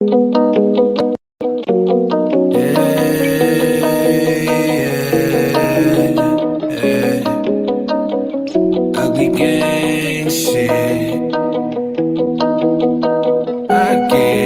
Ugly gang shit. I get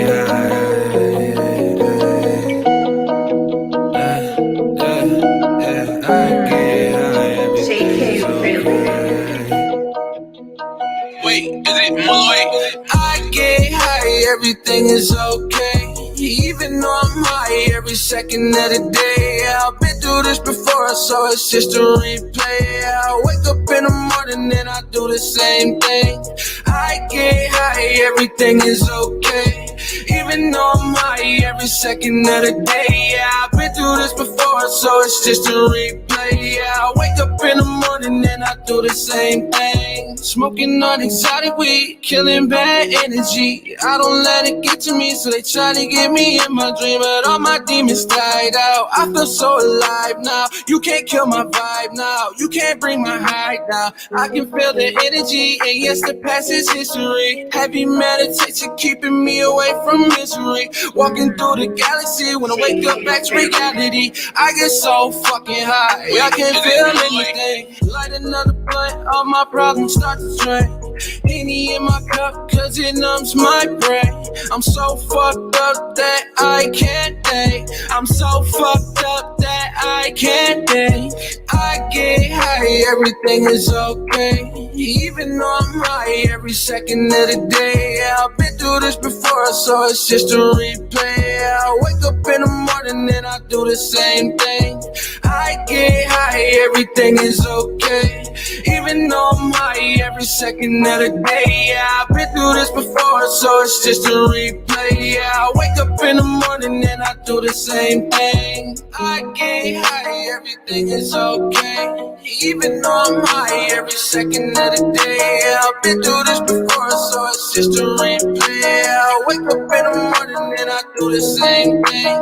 Wait, is it Malloy? I get high, everything is okay. Even though I'm high every second of the day. I've been through this before, so it's just a replay. I wake up in the morning and I do the same thing. I get high, everything is okay. Even though I'm high every second of the day. Yeah, I've been through this before, so it's just a replay. Yeah, I wake up in the morning and I do the same thing. Smoking on exotic weed, killing bad energy. I don't let it get to me, so they try to get me in my dream, but all my demons died out. I feel so alive now. You can't kill my vibe now. You can't bring my high down. I can feel the energy, and yes, the past is history. Heavy meditation keeping me away from misery. Walking through the galaxy when I wake up back to reality. I get so fucking high, I can't feel anything. Light another blunt, all my problems start to drain. Henny in my cup, cause it numbs my brain. I'm so fucked up that I can't think. I'm so fucked up that I can't think. I get high, everything is okay. Even though I'm high every second of the day. I've been through this before, so it's just a replay. I wake up in the morning and I do the same thing. I get high, everything is okay. Even though I'm high every second of the day. Yeah, I've been through this before, so it's just a replay. Yeah, I wake up in the morning and I do the same thing. I get high, everything is okay. Even though I'm high every second of the day. Yeah, I've been through this before, so it's just a replay. Yeah, I wake up in the morning and I do the same thing.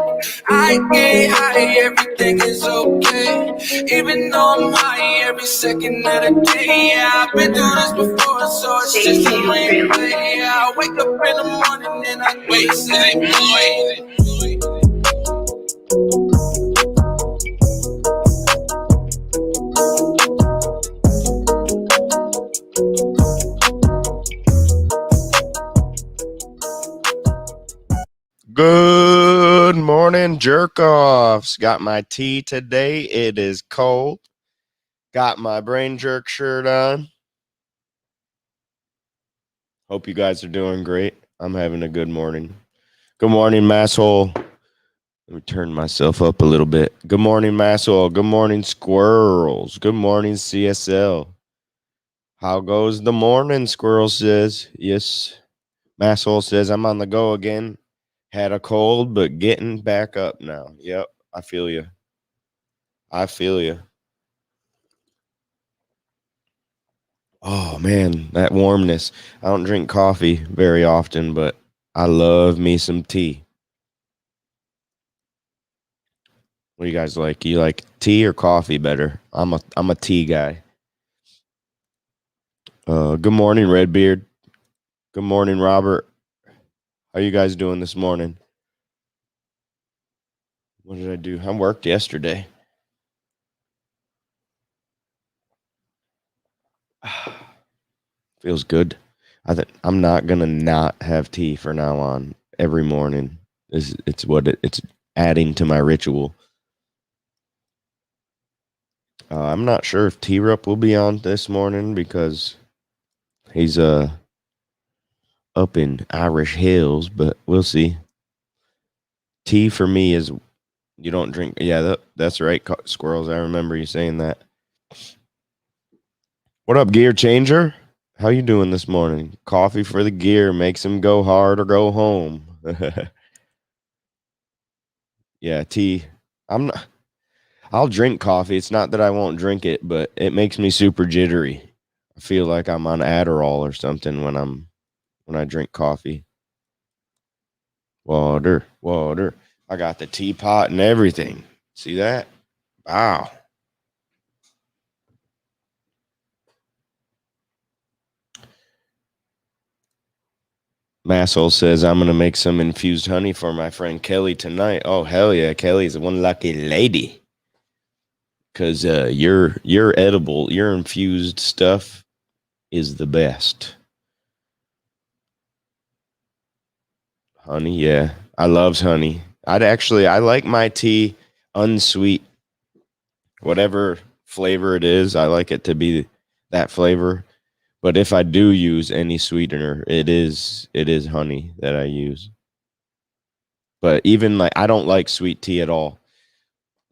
I get high, everything is okay. Even though I'm high every second of the day. Yeah, I've been through this before, so it's just a replay. Yeah, I wake up in the morning and I do the same thing. Good morning, jerk-offs. Got my tea today. It is cold. Got my brain jerk shirt on. Hope you guys are doing great. I'm having a good morning. Good morning, masshole. Let me turn myself up a little bit. Good morning, masshole. Good morning, squirrels. Good morning, CSL. How goes the morning, squirrel says. Yes. Masshole says, I'm on the go again. Had a cold, but getting back up now. Yep, I feel you. I feel you. Oh, man, that warmness. I don't drink coffee very often, but I love me some tea. What do you guys like? You like tea or coffee better? I'm a tea guy. Good morning, Redbeard. Good morning, Robert. How you guys doing this morning? What did I do? I worked yesterday. Feels good. I'm not gonna not have tea for now on. Every morning it's adding to my ritual. I'm not sure if T-Rup will be on this morning because he's up in Irish Hills, but we'll see. Tea for me is you don't drink. Yeah, that's right, squirrels. I remember you saying that. What up, gear changer? How you doing this morning? Coffee for the gear makes him go hard or go home. Yeah, tea. I'll drink coffee. It's not that I won't drink it, but it makes me super jittery. I feel like I'm on Adderall or something when I drink coffee. Water. I got the teapot and everything. See that? Wow. Massol says, I'm going to make some infused honey for my friend Kelly tonight. Oh, hell yeah. Kelly's one lucky lady. Because your edible, your infused stuff is the best. Honey, yeah. I loves honey. I like my tea unsweet. Whatever flavor it is, I like it to be that flavor. But if I do use any sweetener, it is honey that I use. But even like I don't like sweet tea at all.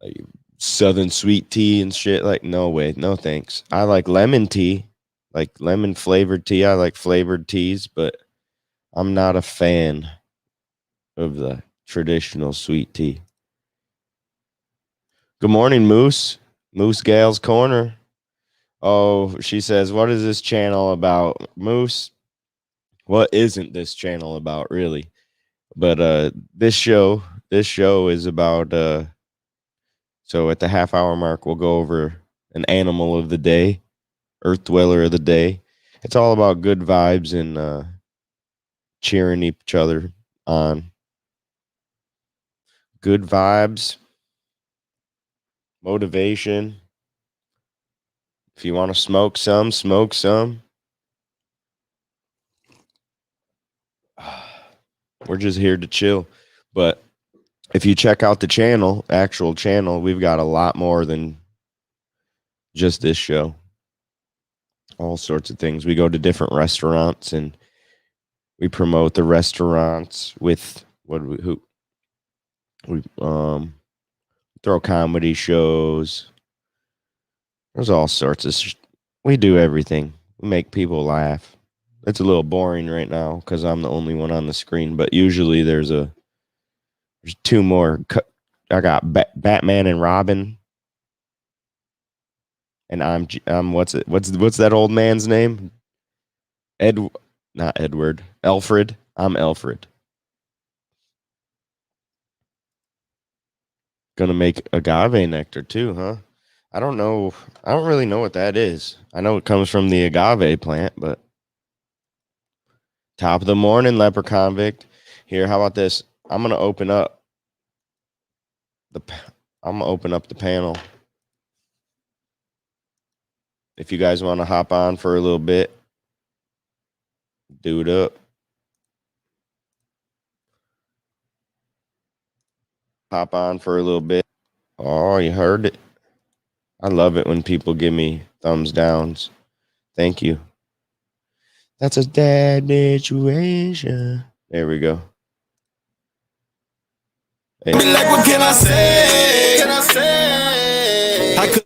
Like Southern sweet tea and shit. Like no way, no thanks. I like lemon tea, like lemon flavored tea. I like flavored teas, but I'm not a fan of the traditional sweet tea. Good morning, Moose. Moose Gal's Corner. Oh, she says, what is this channel about? Moose, what isn't this channel about, really? But this show is about so at the half hour mark we'll go over an animal of the day, earth dweller of the day. It's all about good vibes and cheering each other on. Good vibes, motivation. If you want to smoke some, smoke some. We're just here to chill. But if you check out the actual channel, we've got a lot more than just this show. All sorts of things. We go to different restaurants and we promote the restaurants with we throw comedy shows. There's all sorts of we do everything. We make people laugh. It's a little boring right now because I'm the only one on the screen, but usually there's two more. I got Batman and Robin, and I'm what's that old man's name? Not Edward. Alfred. I'm Alfred. Gonna make agave nectar too, huh? I don't know. I don't really know what that is. I know it comes from the agave plant, but top of the morning, leper convict. Here, how about this? I'm gonna open up the panel. If you guys want to hop on for a little bit, do it up. Hop on for a little bit. Oh, you heard it. I love it when people give me thumbs downs. Thank you. That's a dad situation. There we go. Hey. Like, what can I say? Can I say? I could.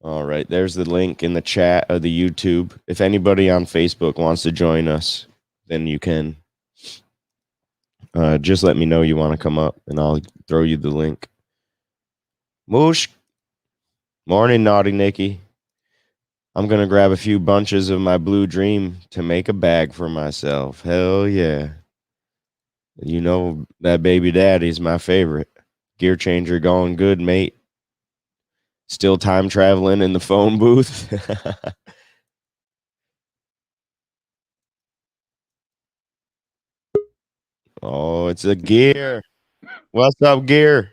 All right, there's the link in the chat of the YouTube. If anybody on Facebook wants to join us, then you can. Just let me know you want to come up, and I'll throw you the link. Moosh. Morning, Naughty Nikki. I'm going to grab a few bunches of my Blue Dream to make a bag for myself. Hell yeah. You know that baby daddy's my favorite. Gear changer going good, mate. Still time traveling in the phone booth. Oh, it's a Gear. What's up, Gear?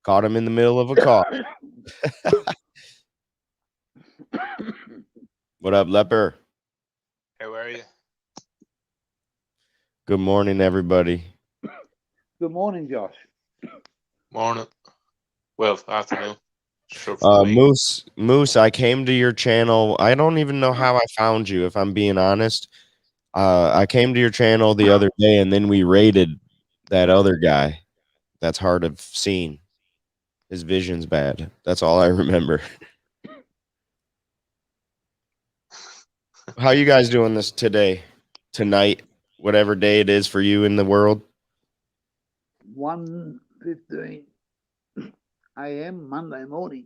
Caught him in the middle of a car. What up, Leper? Hey, where are you? Good morning, everybody. Good morning, Josh. Morning. Well, afternoon. Sure, Moose, I came to your channel. I don't even know how I found you, if I'm being honest. I came to your channel the other day, and then we raided that other guy that's hard of seeing. His vision's bad. That's all I remember. How you guys doing this tonight, whatever day it is for you in the world? 1:15 a.m. Monday morning.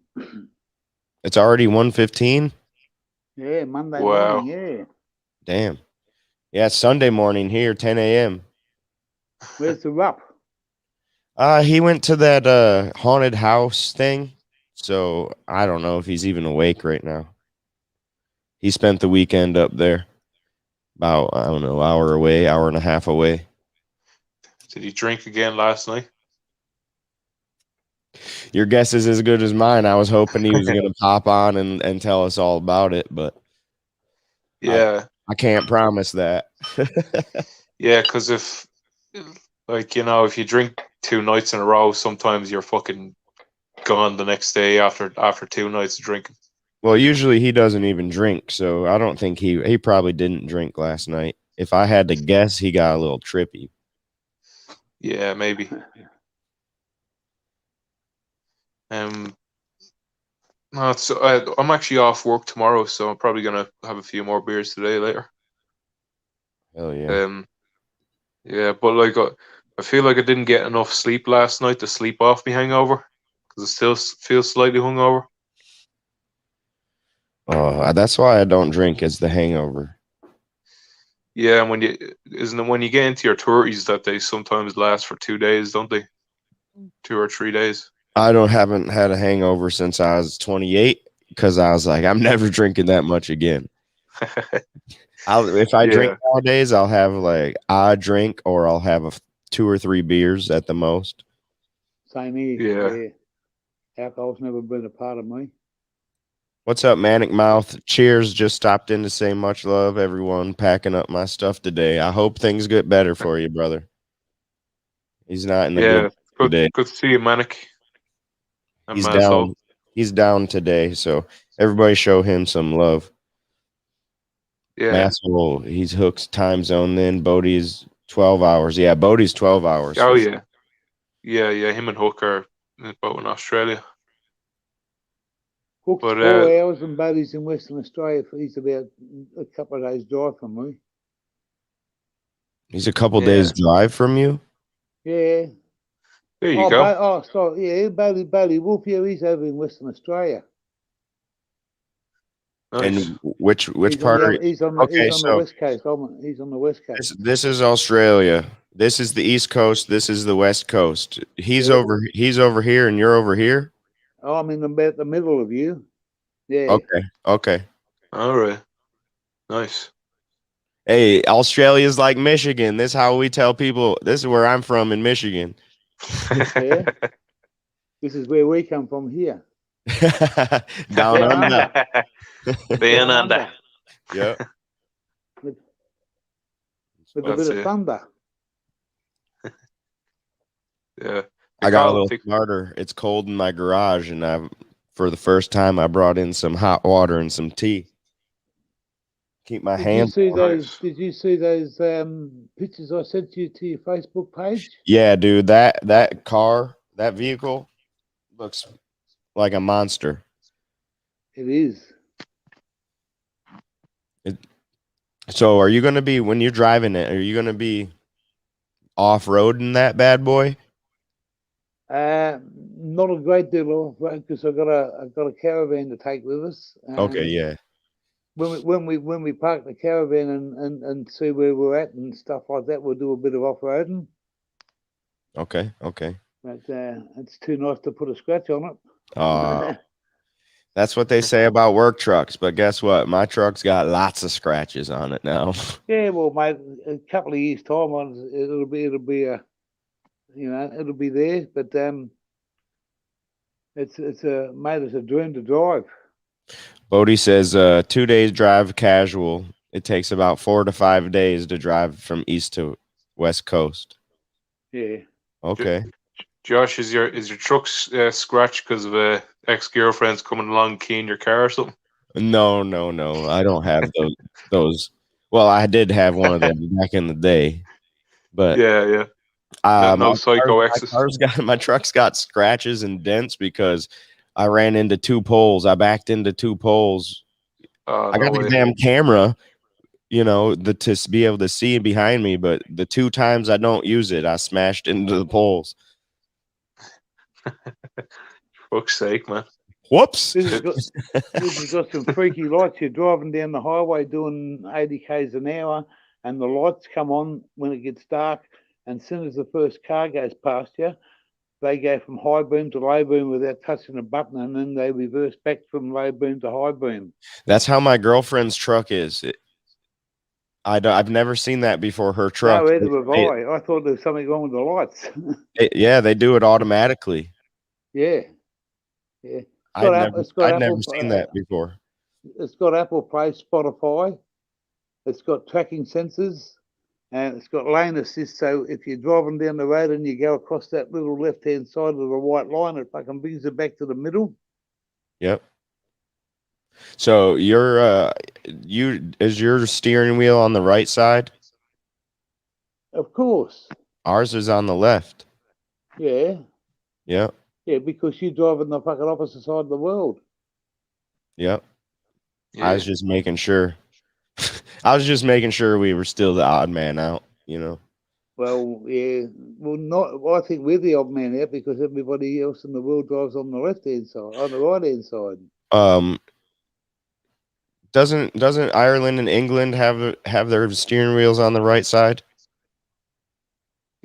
It's already 1:15? Yeah, Monday Wow. morning, yeah. Damn. Yeah, Sunday morning here, 10 a.m. Where's the Rupp? He went to that haunted house thing. So I don't know if he's even awake right now. He spent the weekend up there, about, I don't know, hour away, hour and a half away. Did he drink again last night? Your guess is as good as mine. I was hoping he was going to pop on and tell us all about it, but Yeah. I can't promise that. Yeah, because if you drink 2 nights in a row, sometimes you're fucking gone the next day after 2 nights of drinking. Well, usually he doesn't even drink, so I don't think he probably didn't drink last night. If I had to guess, he got a little trippy. Yeah, maybe. No, I'm actually off work tomorrow, so I'm probably gonna have a few more beers today later. Hell yeah. Yeah, but I feel like I didn't get enough sleep last night to sleep off my hangover because I still feel slightly hungover. That's why I don't drink, is the hangover. Yeah, and when you get into your 30s that they sometimes last for 2 days, don't they? 2 or 3 days. Haven't had a hangover since I was 28 because I was like, I'm never drinking that much again. If I drink nowadays, I'll have like a drink or I'll have 2 or 3 beers at the most. Same here. Yeah. Alcohol's never been a part of me. What's up, Manic Mouth? Cheers. Just stopped in to say much love, everyone. Packing up my stuff today. I hope things get better for you, brother. He's not in the good today. Good to see you, Manic. He's down. He's down today, so everybody show him some love. Yeah. Masshole, he's Hook's time zone then. Bodie's 12 hours. Yeah, Bodie's 12 hours. Oh, yeah. Yeah. Him and Hook are both in Australia. Hook's 4 hours and Bodie's in Western Australia. He's about a couple of days' drive from me. He's a couple days' drive from you? Yeah. There you go. Bodie Wolf, he's over in Western Australia. Nice. And which part? He's on the West Coast. He's on the West Coast. This is Australia. This is the East Coast. This is the West Coast. He's over here, and you're over here. Oh, I'm in about the middle of you. Yeah. Okay. All right. Nice. Hey, Australia's like Michigan. This is how we tell people. This is where I'm from in Michigan. Yeah. This is where we come from here. Down under. Down under. Yep. With a bit of thunder. Yeah. I got a little smarter. It's cold in my garage, and for the first time, I brought in some hot water and some tea. Keep my hands. Did you see those pictures I sent you to your Facebook page? Yeah, dude. That car, that vehicle, looks like a monster. It is. So, are you going to be, when you're driving it, are you going to be off-roading that bad boy? Not a great deal off-road because I've got a caravan to take with us. Okay, yeah. When we park the caravan and see where we're at and stuff like that, we'll do a bit of off-roading. Okay. But it's too nice to put a scratch on it. That's what they say about work trucks, but guess what? My truck's got lots of scratches on it now. Yeah, well, mate, a couple of years' time, it'll be there. But it's a dream to drive. Bodie says 2 days drive casual. It takes about 4 to 5 days to drive from east to west coast. Yeah. Okay. Josh, is your truck scratched because of ex-girlfriends coming along keying your car or something? No. I don't have those. Well, I did have one of them back in the day, but yeah. No psycho exes. My truck's got scratches and dents because I ran into 2 poles. I backed into 2 poles. I got the damn camera, to be able to see behind me, but the 2 times I don't use it, I smashed into the poles. Fuck's sake, man. Whoops. This has got some freaky lights. You're driving down the highway doing 80 k's an hour, and the lights come on when it gets dark. And as soon as the first car goes past you, they go from high beam to low beam without touching a button, and then they reverse back from low beam to high beam. That's how my girlfriend's truck is. I've never seen that before. Her truck. No, either have I. I thought there was something wrong with the lights. Yeah, they do it automatically. Yeah. Yeah. I'd never seen that before. It's got Apple Play, Spotify. It's got tracking sensors, and it's got lane assist. So if you're driving down the road and you go across that little left-hand side of the white line, it fucking brings it back to the middle. Yep. So is your steering wheel on the right side? Of course. Ours is on the left. Yeah. Yep. Yeah, because you drive on the fucking opposite side of the world. Yep. Yeah. I was just making sure. I was just making sure we were still the odd man out, you know. Well, yeah. Well, I think we're the odd man out because everybody else in the world drives on the left-hand side, on the right-hand side. Doesn't Ireland and England have their steering wheels on the right side?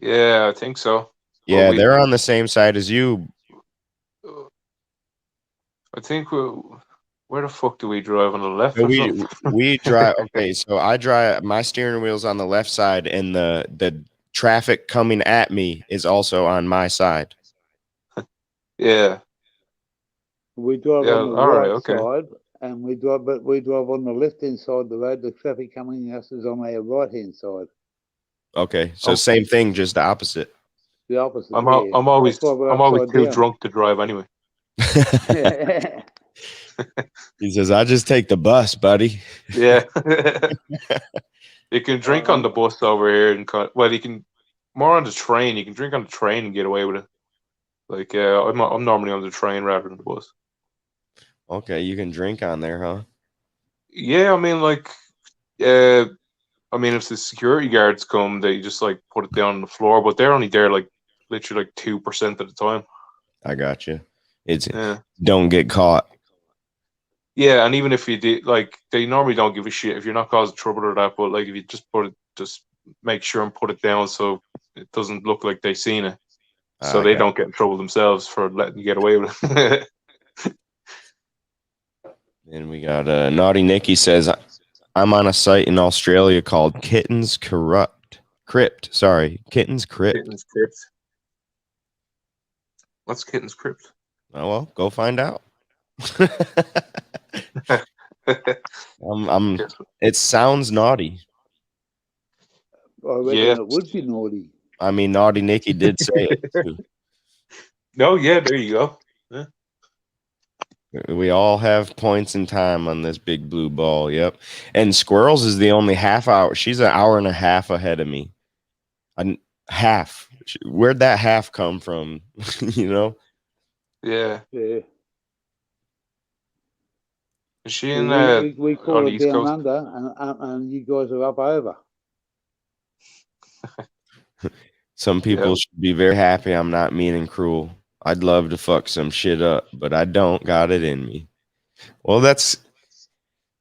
Yeah, I think so. Yeah, they're on the same side as you. I think where the fuck do we drive, on the left? So we drive. Okay, so I drive. My steering wheel's on the left side, and the traffic coming at me is also on my side. Yeah. We drive on the all right side, and we drive on the left-hand side of the road. The traffic coming at us is on our right-hand side. Okay, so same thing, just the opposite. The opposite. I'm always too drunk to drive anyway. He says, "I just take the bus, buddy." Yeah. You can drink on the bus over here, and you can more on the train. You can drink on the train and get away with it. Like, I'm normally on the train rather than the bus. Okay, you can drink on there, huh? Yeah, I mean, if the security guards come, they just like put it down on the floor, but they're only there like literally like 2% of the time. I got you. Don't get caught. Yeah, and even if you did, like, they normally don't give a shit if you're not causing trouble or that. But like, if you just make sure and put it down so it doesn't look like they've seen it, so they don't get in trouble themselves for letting you get away with it. And we got Naughty Nicky says, "I'm on a site in Australia called Kittens Crypt. Sorry, Kittens Crypt. Kittens Crypt. What's Kittens Crypt? Oh well, go find out." It sounds naughty. Yeah, it would be naughty. I mean, Naughty Nicky did say it too. No, yeah, there you go. Yeah. We all have points in time on this big blue ball. Yep. And Squirrels is the only half hour. She's an hour and a half ahead of me. Half. Where'd that half come from? You know? Yeah. Yeah. Is she in we call it down under, and you guys are up over. Some people should be very happy I'm not mean and cruel. I'd love to fuck some shit up, but I don't got it in me. Well,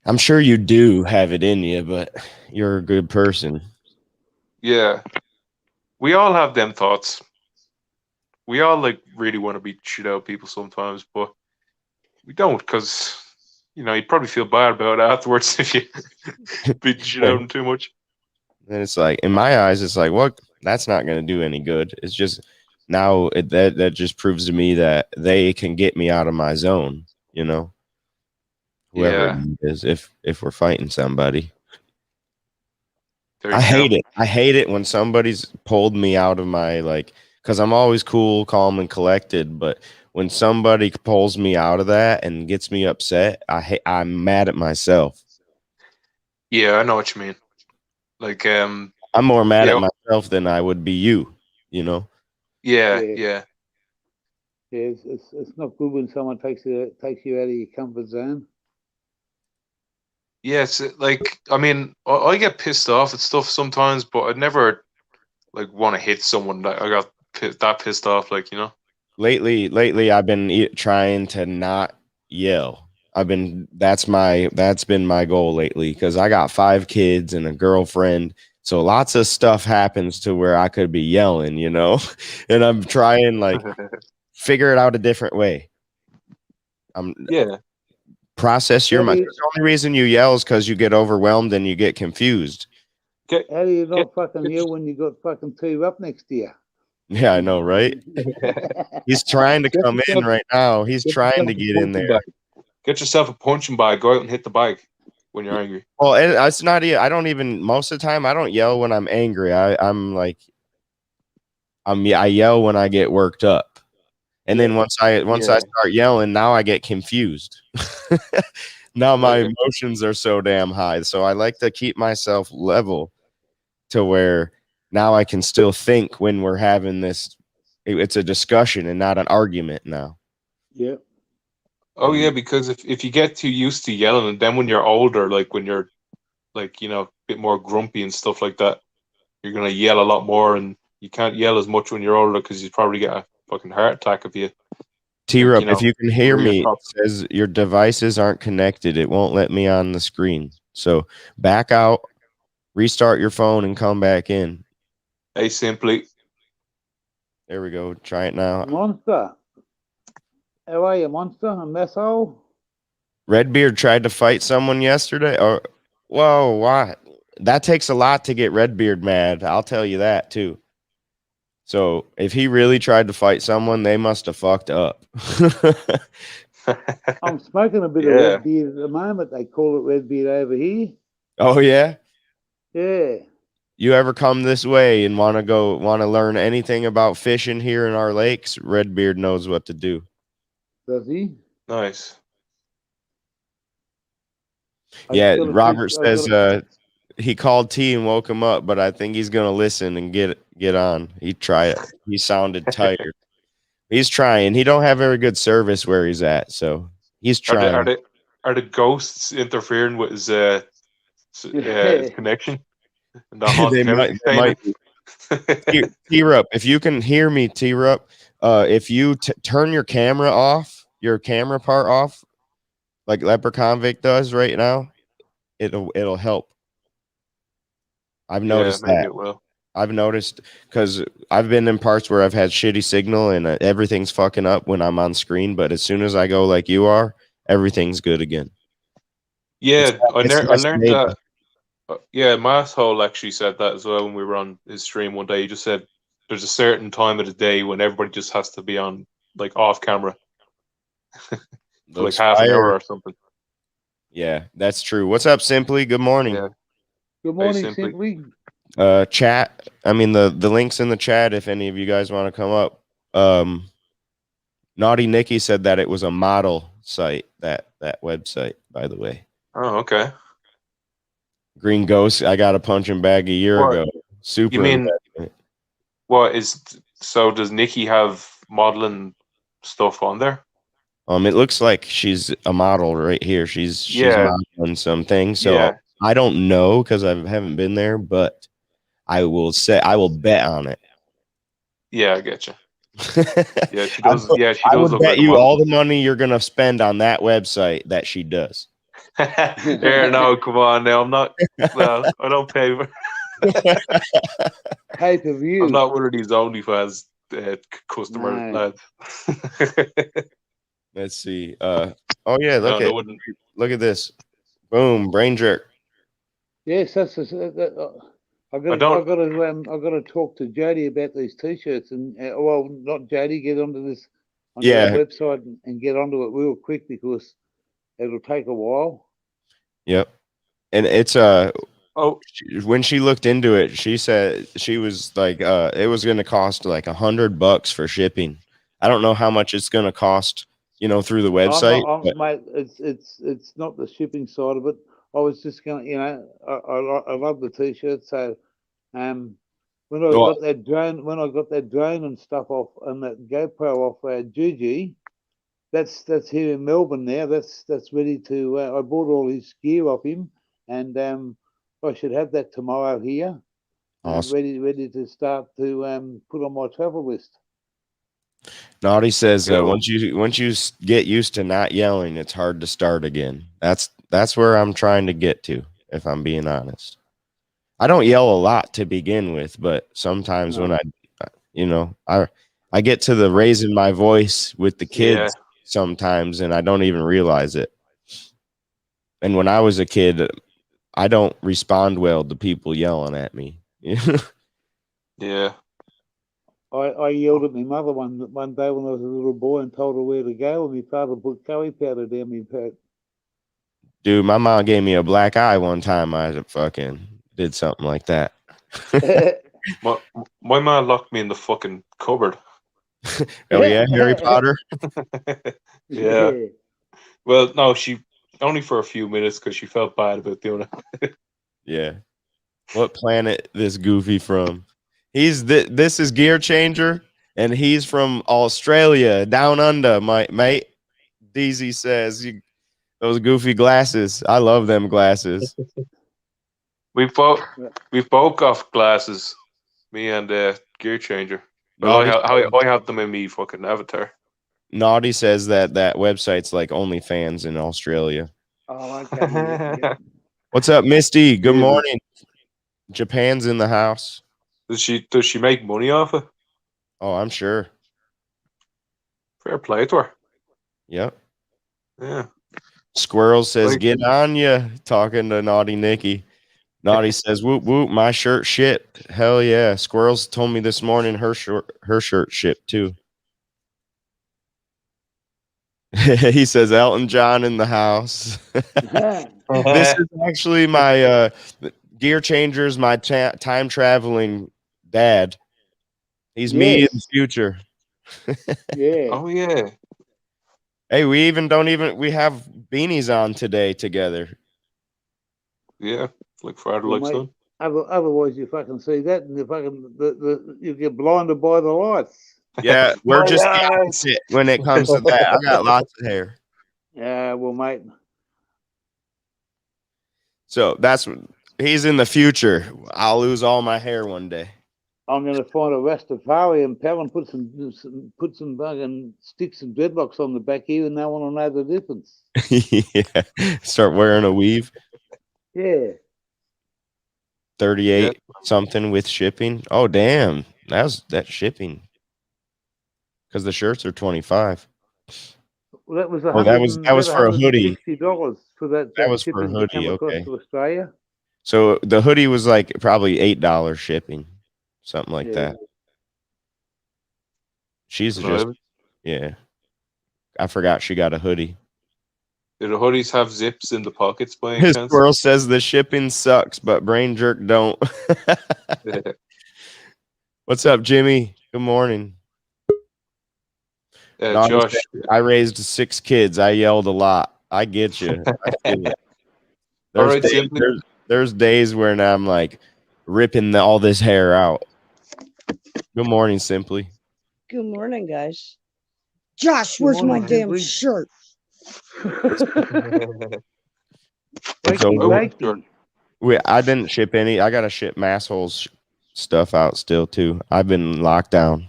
I'm sure you do have it in you, but you're a good person. Yeah. We all have them thoughts. We all like really want to beat shit out of people sometimes, but we don't, because you'd probably feel bad about it afterwards if you beat the shit out of them too much. And it's like, in my eyes, it's like, well, that's not going to do any good. It's just now that just proves to me that they can get me out of my zone, whoever it is, if we're fighting somebody. I hate it. I hate it when somebody's pulled me out of my, because I'm always cool, calm, and collected, but when somebody pulls me out of that and gets me upset, I'm mad at myself. Yeah, I know what you mean. Like, I'm more mad at myself than I would be you, Yeah. Yeah, it's not good when someone takes you out of your comfort zone. Yes, I get pissed off at stuff sometimes, but I'd never want to hit someone that I got that pissed off, Lately, I've been trying to not yell. That's been my goal lately, because I got 5 kids and a girlfriend. So lots of stuff happens to where I could be yelling, you know, and I'm trying like figure it out a different way. Yeah. Process your mind. The only reason you yell is because you get overwhelmed and you get confused. How do you not fucking yell when you got fucking T-Rup next to you? Yeah, I know, right? He's trying to come in right now. He's trying to get in there. Get yourself a punching bag. Go out and hit the bag when you're angry. Well, it's not. I don't even. Most of the time, I don't yell when I'm angry. I yell when I get worked up, and then once I start yelling, now I get confused. Now my emotions are so damn high. So I like to keep myself level to where now I can still think when we're having this. It's a discussion and not an argument now. Yeah. Oh yeah, because if you get too used to yelling, and then when you're older, like when you're like, you know, a bit more grumpy and stuff like that, you're gonna yell a lot more, and you can't yell as much when you're older because you probably get a fucking heart attack if you. T-Rup, if you can hear me, it says your devices aren't connected. It won't let me on the screen. So back out, restart your phone, and come back in. Hey, simply. There we go. Try it now. Monster. How are you, Monster? A asshole? Redbeard tried to fight someone yesterday. Or, whoa, what? That takes a lot to get Redbeard mad. I'll tell you that too. So if he really tried to fight someone, they must have fucked up. I'm smoking a bit of Redbeard at the moment. They call it Redbeard over here. Oh yeah? Yeah. You ever come this way and want to learn anything about fishing here in our lakes? Redbeard knows what to do. Does he? Nice. Yeah, Robert says he called T and woke him up, but I think he's gonna listen and get on. He tried it. He sounded tired. He's trying. He don't have very good service where he's at, so he's trying. Are the ghosts interfering with his connection? They might. T-Rup, if you can hear me, T-Rup, if you turn your camera off, your camera part off, like Leprechaun Vic does right now, it'll help. I've noticed that. It will. I've noticed because I've been in parts where I've had shitty signal and everything's fucking up when I'm on screen, but as soon as I go like you are, everything's good again. Yeah, I learned that. Yeah, Masshole actually said that as well when we were on his stream one day. He just said there's a certain time of the day when everybody just has to be on like off camera. For like half an hour or something. Yeah, that's true. What's up, Simply? Good morning. Yeah. Good morning, Simply. Chat. I mean the link's in the chat if any of you guys want to come up. Naughty Nikki said that it was a model site, that website, by the way. Oh, okay. Green Ghost, I got a punching bag a year ago. Super. You mean does Nikki have modeling stuff on there? It looks like she's a model right here. She's modeling some things. So I don't know because I haven't been there, but I will bet on it. Yeah, I get you. Yeah, she does. I would bet you all the money you're gonna spend on that website that she does. No, come on now. I'm not. Well, I don't pay. Pay per view. I'm not one of these OnlyFans customer lads. Let's see. Oh yeah, look at this. Boom, brain jerk. Yes, I've got to talk to Jody about these t-shirts and well, not Jody. Get onto this website and get onto it real quick because it'll take a while. Yep, and it's when she looked into it, she said she was like it was going to cost like $100 for shipping. I don't know how much it's going to cost, through the website. Mate, it's not the shipping side of it. I was just going, I love the t-shirt. So, when I got that drone and stuff off and that GoPro off Gigi, that's here in Melbourne now. That's ready to. I bought all his gear off him, and I should have that tomorrow here. Awesome. Ready to start to put on my travel list. Naughty says once you get used to not yelling, it's hard to start again. That's where I'm trying to get to, if I'm being honest. I don't yell a lot to begin with, but sometimes when I get to the raising my voice with the kids sometimes, and I don't even realize it. And when I was a kid, I don't respond well to people yelling at me. Yeah. I yelled at my mother one day when I was a little boy and told her where to go, and my father put curry powder down my throat. Dude, my mom gave me a black eye one time. I fucking did something like that. My mom locked me in the fucking cupboard. Oh yeah, Harry Potter. Yeah. Well, no, she only for a few minutes because she felt bad about doing it. Yeah. What planet this goofy from? This is Gear Changer, and he's from Australia, down under, my mate. DZ says those goofy glasses. I love them glasses. We've both got glasses. Me and Gear Changer. Well, I have them in me fucking avatar. Naughty says that website's like OnlyFans in Australia. Oh, okay. Yeah. What's up, Misty? Good morning. Japan's in the house. Does she make money off it? Oh, I'm sure. Fair play to her. Yep. Yeah. Squirrel says, "Get on ya." Talking to Naughty Nikki. Naughty says, "Whoop whoop, my shirt shipped." Hell yeah. Squirrels told me this morning her shirt shipped too. He says Elton John in the house. This is actually my Gear Changers, my time traveling dad. He's me in the future. Yeah. Oh yeah. Hey, we have beanies on today together. Yeah, like father like son. Otherwise, you fucking see that, and you get blinded by the lights. Yeah, we're just the opposite when it comes to that. I got lots of hair. Yeah, well, mate. So he's in the future. I'll lose all my hair one day. I'm going to find a Rastafari and pal and put some fucking sticks and dreadlocks on the back here, and no one will know the difference. Yeah, start wearing a weave. Yeah. 38 something with shipping. Oh damn, that's shipping. Because the shirts are 25. Well, that was that was for a hoodie. $150 for that. That was for a shipping to hoodie. come across Okay. to Australia. So the hoodie was like probably $8 shipping, something like that. She's just I forgot she got a hoodie. Do the hoodies have zips in the pockets by any His chance? squirrel says the shipping sucks, but Brain Jerk don't. What's up, Jimmy? Good morning. Josh. I raised 6 kids. I yelled a lot. I get you. I feel it. There's days where now I'm like ripping all this hair out. Good morning, Simply. Good morning, guys. Josh, where's my damn shirt? I didn't ship any. I gotta ship Masshole's stuff out still too. I've been locked down.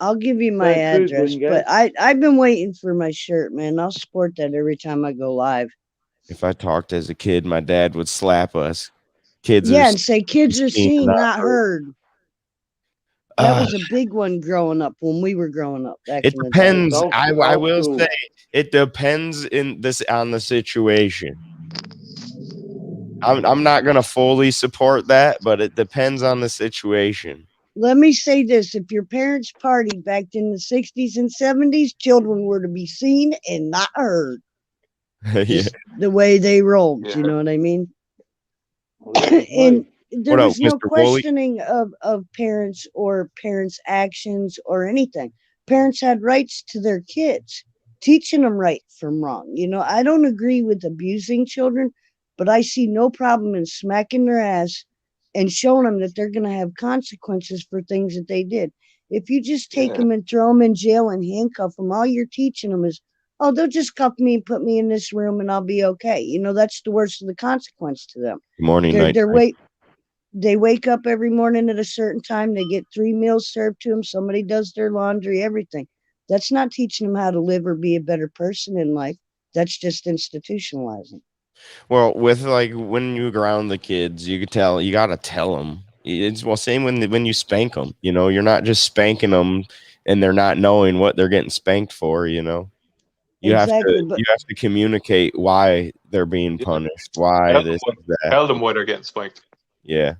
I'll give you my address, but I've been waiting for my shirt, man. I'll sport that every time I go live. If I talked as a kid, my dad would slap us. Kids and say kids are seen, not heard. That was a big one growing up when we were growing up. It depends. I will say it depends on the situation. I'm not gonna fully support that, but it depends on the situation. Let me say this: if your parents partied back in the 60s and 70s, children were to be seen and not heard. The way they rolled, you know what I mean? And there was no questioning of parents or parents' actions or anything. Parents had rights to their kids, teaching them right from wrong. You know, I don't agree with abusing children, but I see no problem in smacking their ass and showing them that they're going to have consequences for things that they did. If you just take them and throw them in jail and handcuff them, all you're teaching them is, oh, they'll just cuff me and put me in this room and I'll be okay. You know, that's the worst of the consequence to them. Good morning, They wake up every morning at a certain time. They get 3 meals served to them. Somebody does their laundry, everything. That's not teaching them how to live or be a better person in life. That's just institutionalizing. Well, with like when you ground the kids, you gotta tell them. It's same when you spank them. You know, you're not just spanking them and they're not knowing what they're getting spanked for. You know, Exactly, but you have to communicate why they're being Yeah. punished, why Tell this them, is that. tell them why they're getting spanked. Yeah.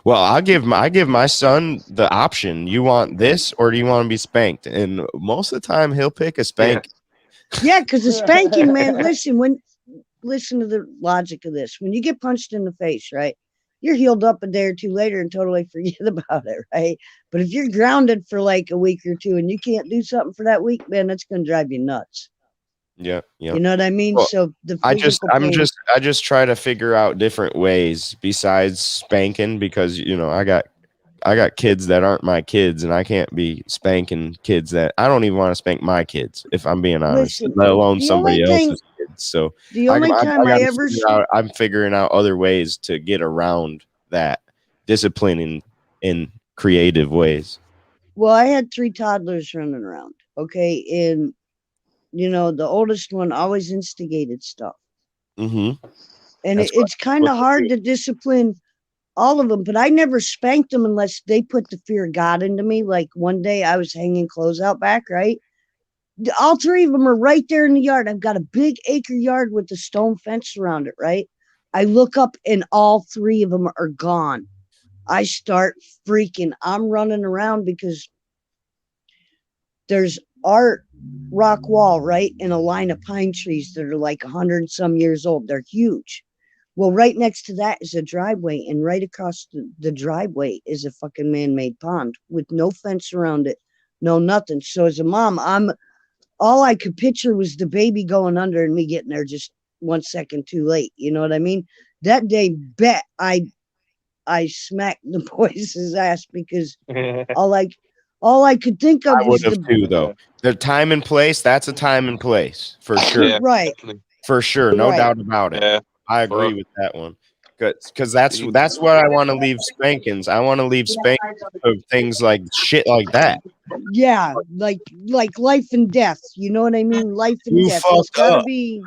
Well, I give my son the option. You want this or do you want to be spanked? And most of the time, he'll pick a spank. yeah, because the spanking, man. Listen to the logic of this. When you get punched in the face, right? You're healed up a day or two later and totally forget about it, right? But if you're grounded for like a week or two and you can't do something for that week, man, that's going to drive you nuts. Yeah, yeah. You know what I mean? Well, So the I physical pain, just try to figure out different ways besides spanking because I got kids that aren't my kids and I can't be spanking kids that I don't even want to spank my kids if I'm being honest, Listen, let alone the somebody only thing- else's kids. So the only time I ever I'm figuring out other ways to get around that disciplining in creative ways. well, I had 3 toddlers running around, okay? And the oldest one always instigated stuff. Mm-hmm. And That's it's kind of hard to discipline all of them, but I never spanked them unless they put the fear of God into me. Like one day I was hanging clothes out back, right? All 3 of them are right there in the yard. I've got a big acre yard with a stone fence around it, right? I look up and all 3 of them are gone. I start freaking. I'm running around because there's our rock wall, right? And a line of pine trees that are like 100 and some years old. They're huge. Well, right next to that is a driveway, and right across the driveway is a fucking man-made pond with no fence around it, no nothing. So as a mom, all I could picture was the baby going under and me getting there just 1 second too late. You know what I mean? That day, bet I smacked the boys' ass because all I could think of I was would have too, though. The time and place, that's a time and place for sure. Yeah, right. definitely. For sure, no Right. doubt about it. Yeah. I agree with that one. Because that's what I want to leave spankings. I want to leave spankings of things like shit like that. Yeah, like life and death. You know what I mean? Life and You death. It's fucked gotta up. be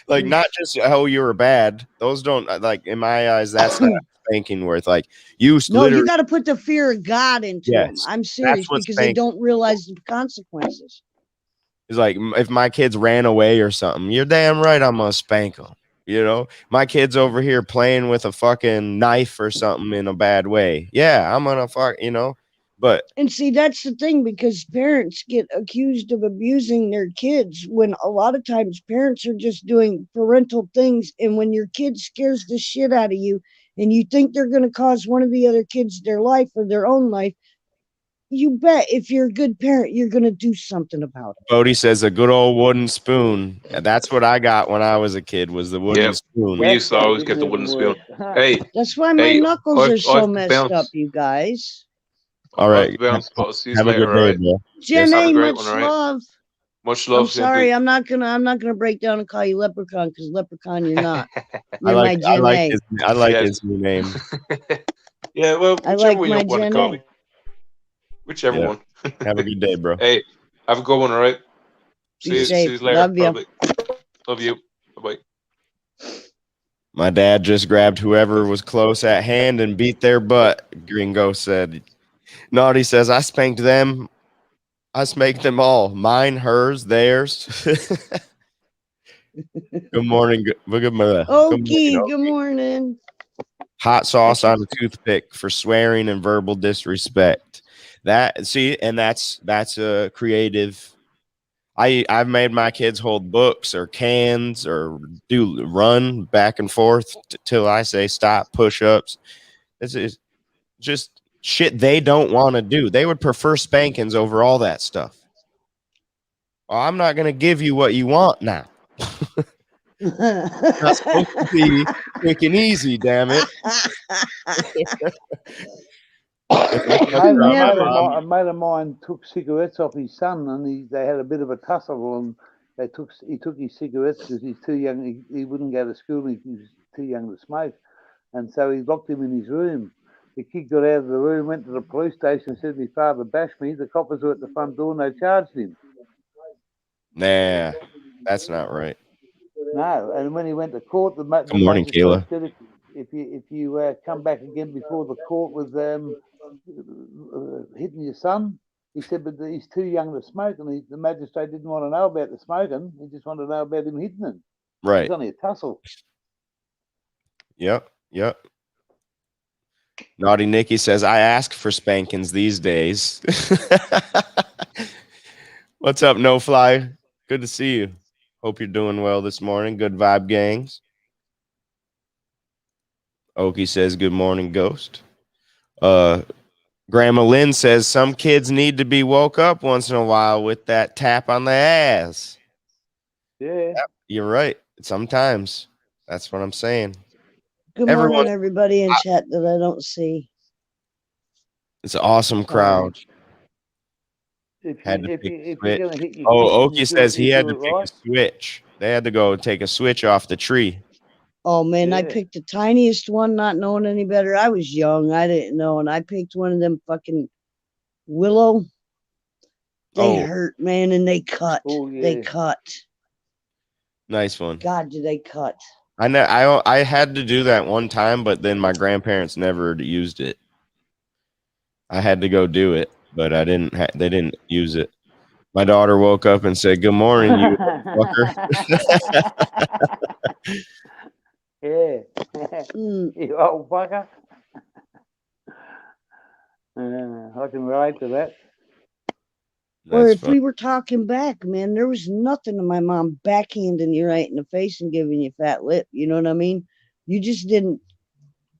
Like not just you were bad. Those don't like in my eyes. That's not spanking worth. Like you no. literally. You got to put the fear of God into them. Yes, I'm serious what because they don't realize the consequences. It's like if my kids ran away or something, you're damn right I'm gonna spank them. You know, my kid's over here playing with a fucking knife or something in a bad way. Yeah, I'm gonna but And see, that's the thing because parents get accused of abusing their kids when a lot of times parents are just doing parental things. And when your kid scares the shit out of you and you think they're going to cause one of the other kids their life or their own life, you bet if you're a good parent, you're going to do something about it. Bodie says a good old wooden spoon. That's what I got when I was a kid was the wooden spoon. We used to always get the wooden spoon. Hey, that's why my knuckles are so messed up, you guys. All right. Have a good day, bro. Jenny, much love. Much love. I'm sorry, I'm not gonna break down and call you Leprechaun because Leprechaun you're not. You're I like Yes. his new name. Yeah, well, I whichever like one you my want to call me. Whichever one. Have a good day, bro. Hey, have a good one, all right? Be See safe. you later. Love you. Probably. Love you. Bye-bye. My dad just grabbed whoever was close at hand and beat their butt, Gringo said. Naughty says, I spanked them. I spanked them all. Mine, hers, theirs. Good morning. Good morning. Good morning. Hot sauce on a toothpick for swearing and verbal disrespect. That's a creative. I've made my kids hold books or cans or run back and forth till I say stop, push-ups. This is just shit they don't want to do. They would prefer spankings over all that stuff. Well, I'm not going to give you what you want now. Not supposed to be quick and easy, damn it. A mate of mine took cigarettes off his son, and they had a bit of a tussle, and he took his cigarettes because he's too young. He wouldn't go to school. He was too young to smoke, and so he locked him in his room. The kid got out of the room, went to the police station, said my father bashed me. The coppers were at the front door, and they charged him. Nah, that's not right. No, and when he went to court, the Good morning, magistrate Kayla. said if you come back again before the court with hitting your son, he said, but he's too young to smoke, and the magistrate didn't want to know about the smoking. He just wanted to know about him hitting him. Right. It was only a tussle. Yep. Naughty Nikki says, I ask for spankings these days. What's up, No Fly? Good to see you. Hope you're doing well this morning. Good vibe, gangs. Okie says, good morning, Ghost. Grandma Lynn says, some kids need to be woke up once in a while with that tap on the ass. Yeah. Yep, you're right. Sometimes. That's what I'm saying. Good morning, everybody in chat that I don't see. It's an awesome crowd. If you're going to hit your Okie says he had to pick a switch. They had to go take a switch off the tree. Oh, man, I picked the tiniest one, not knowing any better. I was young. I didn't know. And I picked one of them fucking willow. They hurt, man, and they cut. Oh, yeah. They cut. Nice one. God, did they cut. I know. I had to do that one time, but then my grandparents never used it. I had to go do it, but I didn't. They didn't use it. My daughter woke up and said, "Good morning, you fucker." Yeah, you old fucker. I can relate to that. Or if we were talking back, man, there was nothing to my mom backhanding you right in the face and giving you fat lip. You know what I mean? You just didn't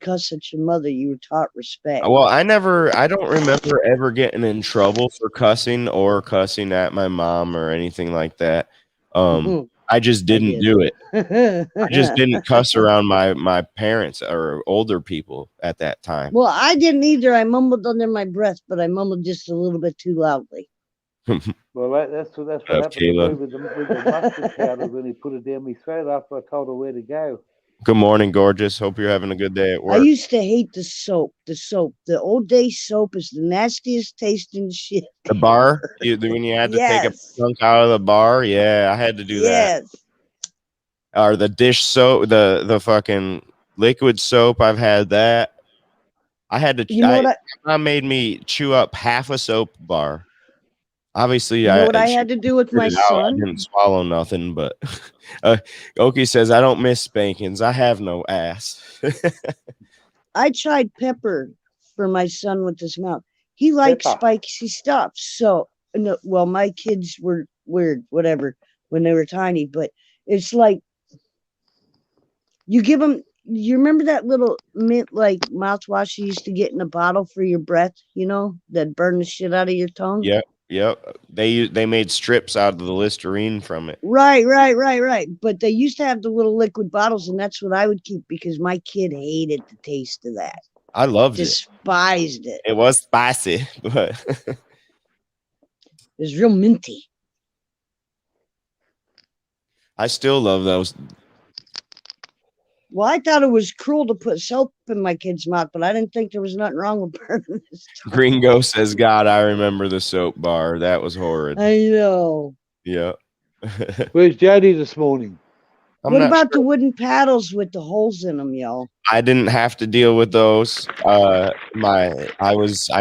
cuss at your mother. You were taught respect. Well, I don't remember ever getting in trouble for cussing or cussing at my mom or anything like that. I just didn't do it. I just didn't cuss around my parents or older people at that time. Well, I didn't either. I mumbled under my breath, but I mumbled just a little bit too loudly. Well, that's what happened to me with the mustard powder when he put it down my throat after I told her where to go. Good morning, gorgeous. Hope you're having a good day at work. I used to hate the soap. The old day soap is the nastiest tasting shit. The bar? When you had to take a chunk out of the bar? Yeah, I had to do that. Or the dish soap, the fucking liquid soap. I've had that. I had to. My mom made me chew up half a soap bar. Obviously, you know what I had to do with my son? I didn't swallow nothing, but Okie says, I don't miss spankings. I have no ass. I tried pepper for my son with his mouth. He likes spicy stuff. So, no, well, my kids were weird, whatever, when they were tiny, but it's like you give them, you remember that little mint like mouthwash you used to get in a bottle for your breath, you know, that burn the shit out of your tongue? Yep. They made strips out of the Listerine from it. Right. But they used to have the little liquid bottles, and that's what I would keep because my kid hated the taste of that. I loved Despised it. It was spicy, but it was real minty. I still love those. Well, I thought it was cruel to put soap in my kid's mouth, but I didn't think there was nothing wrong with burning his tongue. Gringo says, God, I remember the soap bar. That was horrid. I know. Yeah. Where's Jody this morning? What about the wooden paddles with the holes in them, y'all? I didn't have to deal with those. I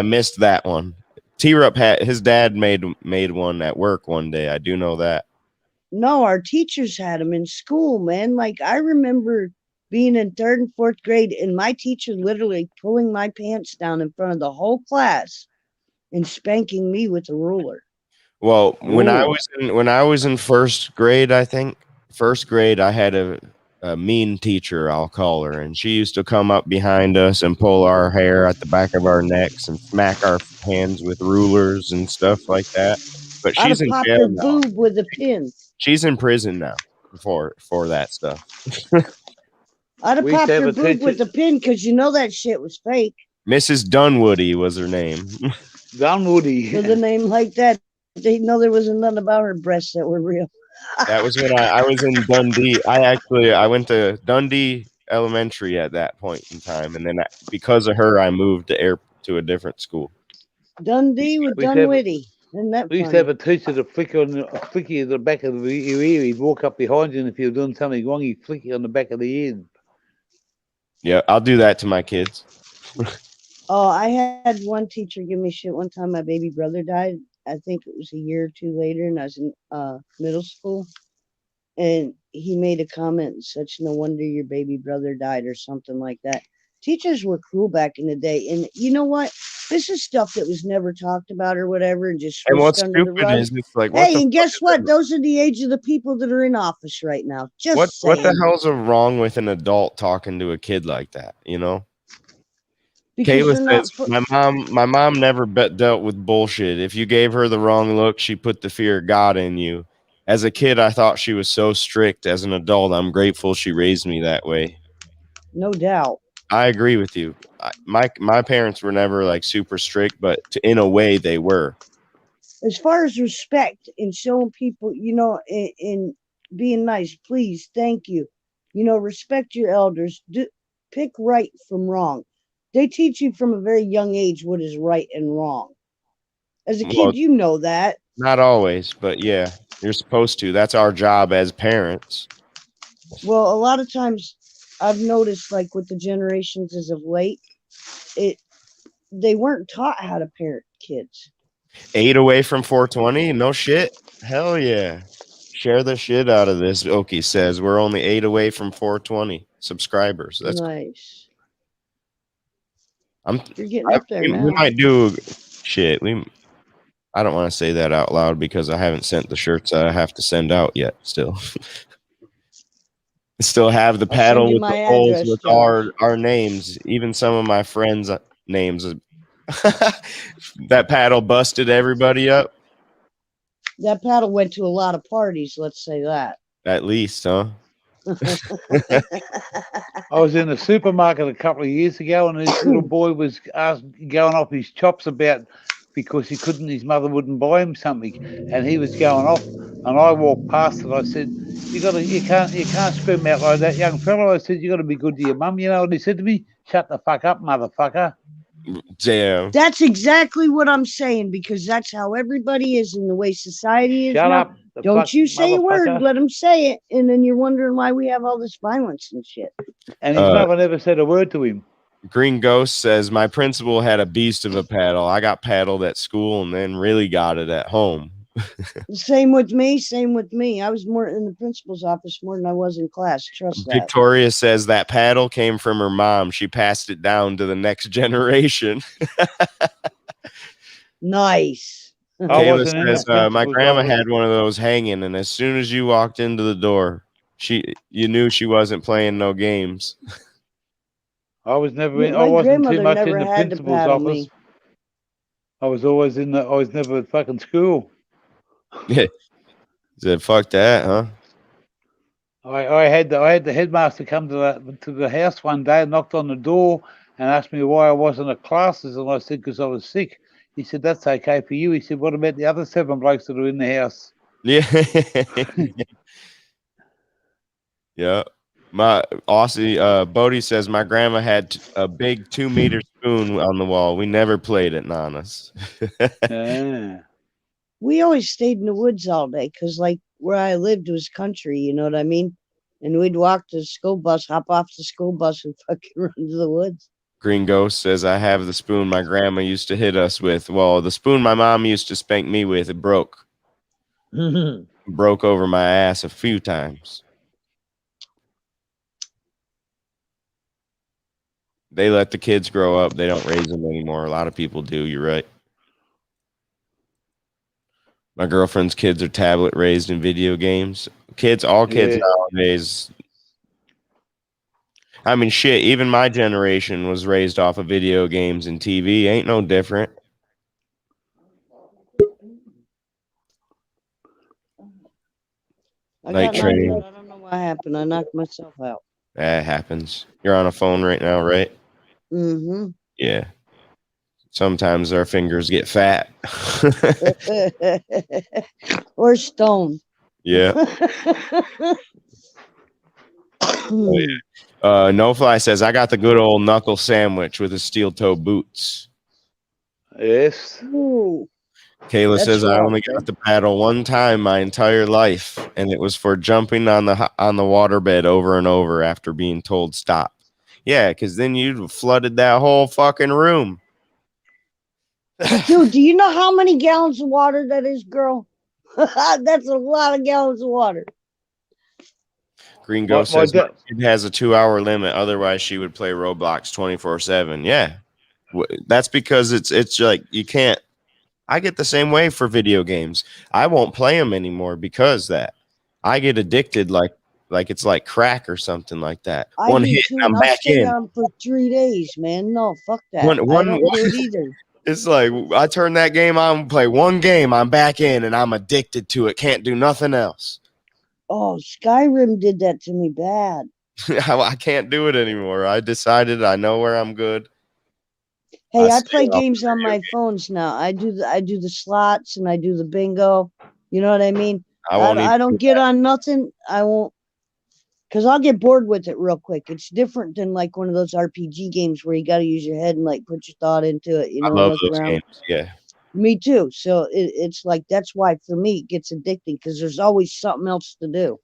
missed that one. T-Rup his dad made one at work one day. I do know that. No, our teachers had them in school, man. Like I remember being in 3rd and 4th grade and my teacher literally pulling my pants down in front of the whole class and spanking me with a ruler. Well, when I was in 1st grade, I think 1st grade, I had a mean teacher, I'll call her, and she used to come up behind us and pull our hair at the back of our necks and smack our hands with rulers and stuff like that. But she's in jail now. Boob with a pin. She's in prison now for that stuff. I'd have popped her boob with a pin because you know that shit was fake. Mrs. Dunwoody was her name. Dunwoody. With a name like that, they know there wasn't nothing about her breasts that were real. That was when I was in Dundee. I went to Dundee Elementary at that point in time, and then because of her, I moved to a different school. Dundee with Dunwoody. Isn't that We used to funny? have a teacher that flick you in the back of your ear. He'd walk up behind you, and if you were doing something wrong, he'd flick you on the back of the ear. Yeah, I'll do that to my kids. Oh, I had one teacher give me shit one time. My baby brother died. I think it was a year or two later, and I was in middle school. And he made a comment such, no wonder your baby brother died, or something like that. Teachers were cruel back in the day. And you know what? This is stuff that was never talked about or whatever, and just And what's swept under the stupid rug. is it's like, what Hey, the and fuck guess what? Those are the age of the people that are in office right now. Just what the saying. hell's wrong with an adult talking to a kid like that? You know? Because Kayla they're not. says, my mom never dealt with bullshit. If you gave her the wrong look, she put the fear of God in you. As a kid, I thought she was so strict. As an adult, I'm grateful she raised me that way. No doubt. I agree with you. My parents were never like super strict, but in a way they were. As far as respect and showing people, you know, and being nice, please, thank you. You know, respect your elders. Pick right from wrong. They teach you from a very young age what is right and wrong. As a kid, you know that. Not always, but yeah, you're supposed to. That's our job as parents. Well, a lot of times I've noticed, like with the generations as of late, they weren't taught how to parent kids. 8 away from 420? No shit. Hell yeah. Share the shit out of this. Okie says we're only 8 away from 420 subscribers. That's nice. You're getting up there now. We might do shit. I don't want to say that out loud because I haven't sent the shirts I have to send out yet. Still, still have the paddle with the holes with our names. Even some of my friends' names. That paddle busted everybody up. That paddle went to a lot of parties. Let's say that. At least, huh? I was in a supermarket a couple of years ago, and this little boy was going off his chops about because his mother wouldn't buy him something, and he was going off. And I walked past and I said, "You can't scream out like that, young fellow." I said, "You got to be good to your mum, you know." And he said to me, "Shut the fuck up, motherfucker." Damn. That's exactly what I'm saying, because that's how everybody is in the way society is. Shut now. up. Don't you say a word, let them say it, and then you're wondering why we have all this violence and shit. And his mother never said a word to him. Green Ghost says, my principal had a beast of a paddle. I got paddled at school and then really got it at home. Same with me. I was more in the principal's office more than I was in class. Trust that. Victoria says that paddle came from her mom. She passed it down to the next generation. Nice. Kayla says, my grandma had one of those hanging, and as soon as you walked into the door, you knew she wasn't playing no games. I was never in, I wasn't too much in the principal's office. I was never at fucking school. Yeah. Said, fuck that, huh? I had the headmaster come to the house one day and knocked on the door and asked me why I wasn't at classes, and I said because I was sick. He said, "That's okay for you." He said, "What about the other 7 blokes that are in the house?" Yeah. Yeah. My Aussie Bodie says my grandma had a big 2-meter spoon on the wall. We never played at Nana's. Yeah. We always stayed in the woods all day because, like, where I lived was country, you know what I mean? And we'd walk to the school bus, hop off the school bus, and fucking run to the woods. Green Ghost says, I have the spoon my grandma used to hit us with. Well, the spoon my mom used to spank me with, it broke. Broke over my ass a few times. They let the kids grow up. They don't raise them anymore. A lot of people do. You're right. My girlfriend's kids are tablet raised in video games. All kids nowadays. I mean, shit, even my generation was raised off of video games and TV. Ain't no different. Night train. I don't know what happened. I knocked myself out. That happens. You're on a phone right now, right? Mm-hmm. Yeah. Sometimes our fingers get fat. Or stoned. Yeah. No Fly says, I got the good old knuckle sandwich with the steel toe boots. Yes. Ooh. Kayla That's says I rough, only man. got to paddle one time my entire life, and it was for jumping on the waterbed over and over after being told stop. Yeah, because then you flooded that whole fucking room. Dude, do you know how many gallons of water that is, girl? That's a lot of gallons of water. Green Ghost says it has a 2-hour limit. Otherwise, she would play Roblox 24/7. Yeah, that's because it's like you can't. I get the same way for video games. I won't play them anymore because that I get addicted like it's like crack or something like that. I One do hit, too, I'm and I'll back stay in. on for 3 days, man. No, fuck that. One, I don't do it either. It's like I turn that game on, play one game, I'm back in, and I'm addicted to it. Can't do nothing else. Oh, Skyrim did that to me bad. I can't do it anymore. I decided I know where I'm good. Hey, I play games on my phones now. I do the slots and I do the bingo. You know what I mean? I don't get on nothing. I won't, because I'll get bored with it real quick. It's different than like one of those RPG games where you got to use your head and like put your thought into it. You know, I love look those around. games. Yeah. Me too. So it's like that's why for me it gets addicting because there's always something else to do.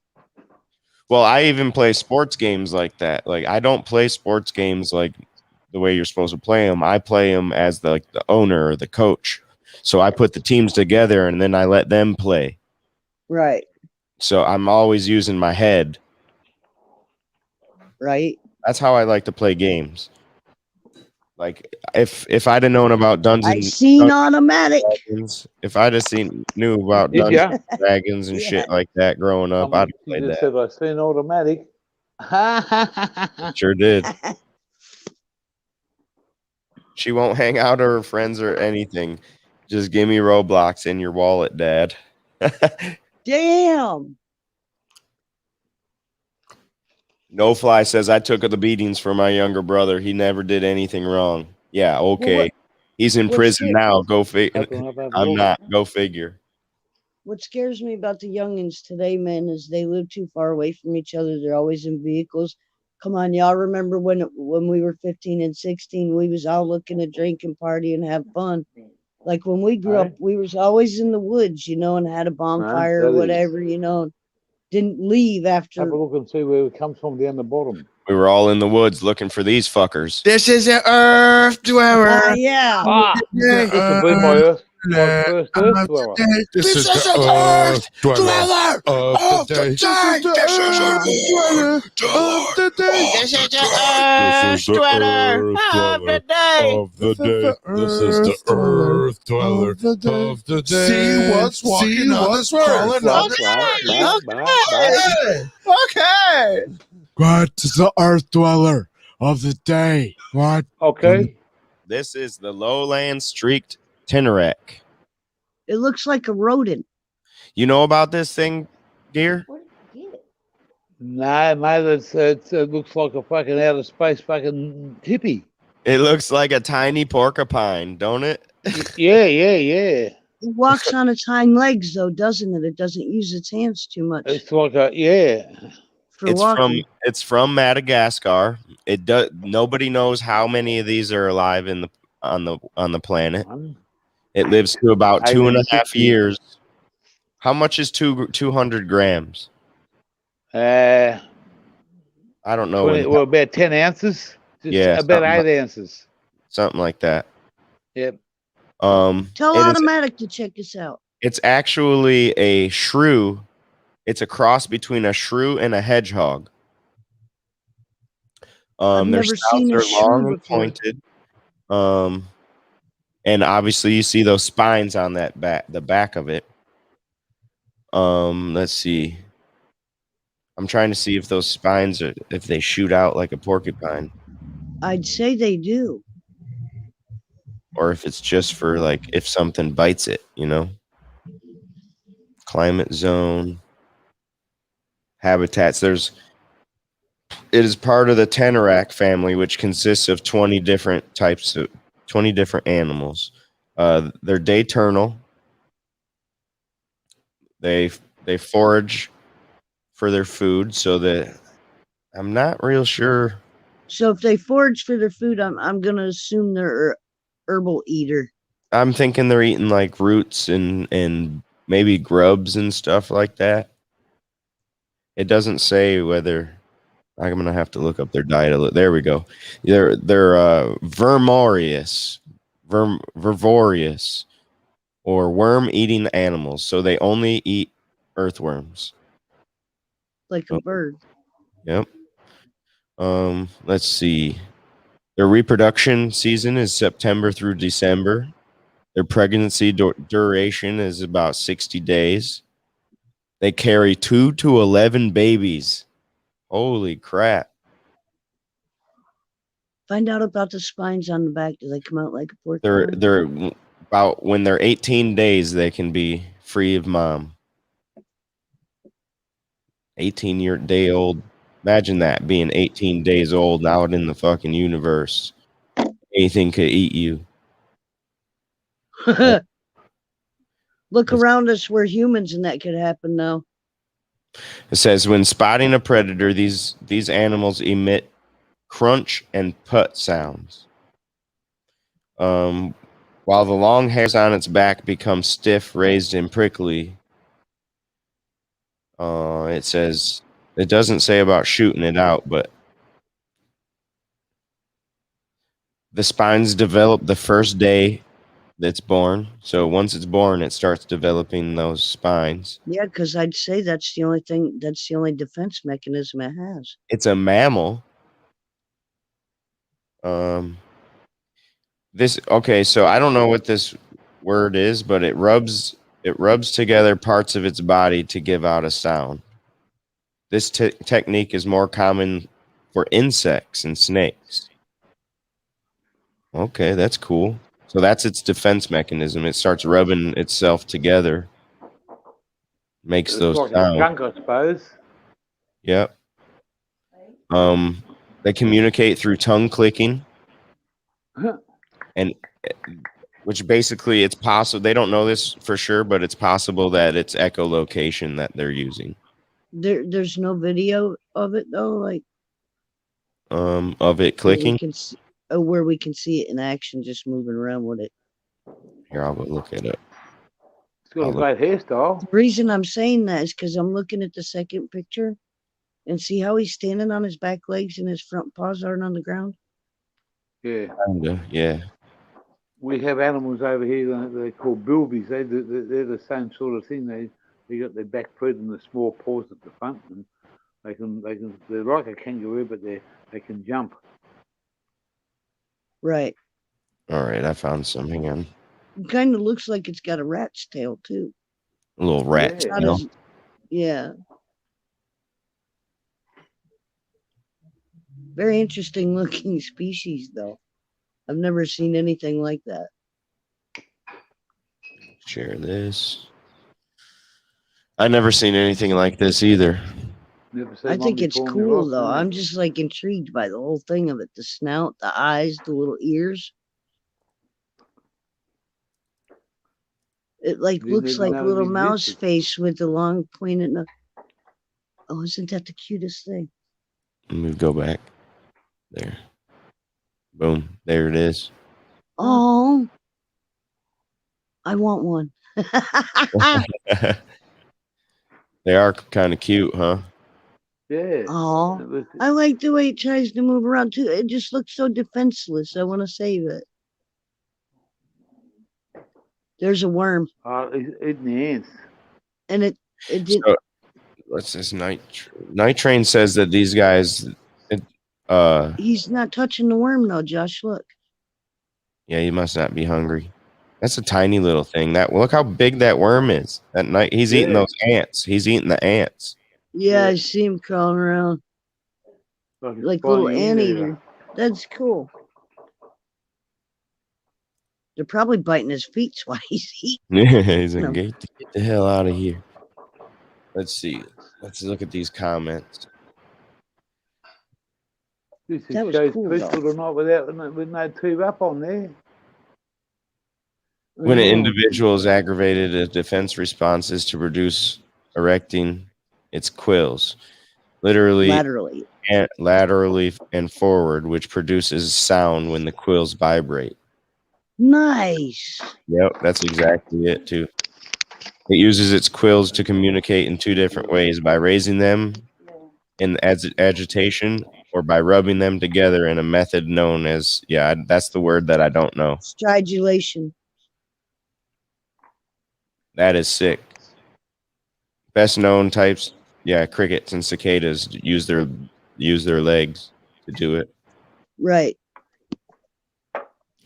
Well, I even play sports games like that. Like I don't play sports games like the way you're supposed to play them. I play them as the owner or the coach. So I put the teams together and then I let them play. Right. So I'm always using my head. Right. That's how I like to play games. Like if I'd have known about Dungeons, automatic. Dragons, if I'd have knew about Dungeons and Dragons and shit like that growing up, I'd have played that. Said I seen automatic. Sure did. She won't hang out with her friends or anything. Just give me Roblox in your wallet, Dad. Damn. No Fly says I took the beatings for my younger brother. He never did anything wrong. Yeah, okay. Well, he's in prison now. Go figure. I'm not. Go figure. What scares me about the youngins today, man, is they live too far away from each other. They're always in vehicles. Come on, y'all remember when we were 15 and 16, we was all looking to drink and party and have fun. Like when we grew up, we was always in the woods, you know, and had a bonfire or whatever, you know. Didn't leave after. Have a look and see where it comes from down the bottom. We were all in the woods looking for these fuckers. This is an earth dweller. Yeah. This will be my first earth dweller. This is the earth dweller of the day. This is the earth dweller of the day. This is the earth dweller of the day. This is the earth dweller of the day. See what's walking on this world. Okay. What is the earth dweller of the day? What? Okay. This is the Lowland Streaked Tenrec. It looks like a rodent. You know about this thing, dear? No, mate, it looks like a fucking outer space fucking hippie. It looks like a tiny porcupine, don't it? Yeah. It walks on its hind legs, though, doesn't it? It doesn't use its hands too much. It's like It's from Madagascar. It does. Nobody knows how many of these are alive on the planet. It lives to about 2.5 years. How much is 200 grams? I don't know. About 10 ounces. Yeah, about 8 ounces. Something like that. Yep. Tell Automatic to check this out. It's actually a shrew. It's a cross between a shrew and a hedgehog. Their snouts are long and pointed. And obviously you see those spines on the back of it. Let's see. I'm trying to see if those spines if they shoot out like a porcupine. I'd say they do. Or if it's just for like if something bites it, you know. Climate zone. Habitats. It is part of the Tenorak family, which consists of 20 different animals. They're diurnal. They forage for their food, so that I'm not real sure. So if they forage for their food, I'm gonna assume they're herbal eater. I'm thinking they're eating like roots and maybe grubs and stuff like that. It doesn't say whether. I'm gonna have to look up their diet. There we go. They're vermorious, vervorious, or worm-eating animals. So they only eat earthworms. Like a bird. Yep. Let's see. Their reproduction season is September through December. Their pregnancy duration is about 60 days. They carry 2 to 11 babies. Holy crap. Find out about the spines on the back. Do they come out like a pork? They're about when they're 18 days, they can be free of mom. 18-day old. Imagine that, being 18 days old out in the fucking universe. Anything could eat you. Look around us. We're humans, and that could happen now. It says when spotting a predator, these animals emit crunch and put sounds. While the long hairs on its back become stiff, raised, and prickly. It says it doesn't say about shooting it out, but the spines develop the first day that's born. So once it's born, it starts developing those spines. Yeah, because I'd say that's the only thing. That's the only defense mechanism it has. It's a mammal. So I don't know what this word is, but it rubs together parts of its body to give out a sound. This technique is more common for insects and snakes. Okay, that's cool. So that's its defense mechanism. It starts rubbing itself together. Makes It's those like sounds. a skunk, I suppose. Yep. They communicate through tongue clicking. And which basically it's possible, they don't know this for sure, but it's possible that it's echolocation that they're using. There's no video of it though, like of it clicking. Where we can see it in action, just moving around with it. Here, I'll go look it up. It's got a great hairstyle. The reason I'm saying that is because I'm looking at the second picture and see how he's standing on his back legs and his front paws aren't on the ground. Yeah. Kinda, yeah. We have animals over here they're called bilbies. They're the same sort of thing. They got their back feet and the small paws at the front, and they're like a kangaroo, but they can jump. Right. All right, I found something on. It kind of looks like it's got a rat's tail too. A little rat tail. Yeah. Very interesting looking species, though. I've never seen anything like that. Share this. I've never seen anything like this either. I think it's cool, though. I'm just like intrigued by the whole thing of it. The snout, the eyes, the little ears. It looks like a little mouse face with the long pointed nose. Oh, isn't that the cutest thing? Let me go back. There. Boom. There it is. Oh. I want one. They are kind of cute, huh? Yeah. Oh, I like the way it tries to move around too. It just looks so defenseless. I want to save it. There's a worm. Eating the ants. And it did. So, what's this? Night Train says that these guys. He's not touching the worm though, Josh. Look. Yeah, he must not be hungry. That's a tiny little thing. Look how big that worm is. That night he's eating those ants. He's eating the ants. Yeah, I see him crawling around like little anteater. That's cool. They're probably biting his feet while he's eating. Yeah, he's like, get the hell out of here. Let's see. Let's look at these comments. This shows cool, peaceful or not with no tube up on there. When an individual is aggravated, a defense response is to reduce erecting its quills, laterally and forward, which produces sound when the quills vibrate. Nice. Yep, that's exactly it too. It uses its quills to communicate in two different ways: by raising them in agitation, or by rubbing them together in a method known as, that's the word that I don't know. Stridulation. That is sick. Best known types, crickets and cicadas use their legs to do it. Right.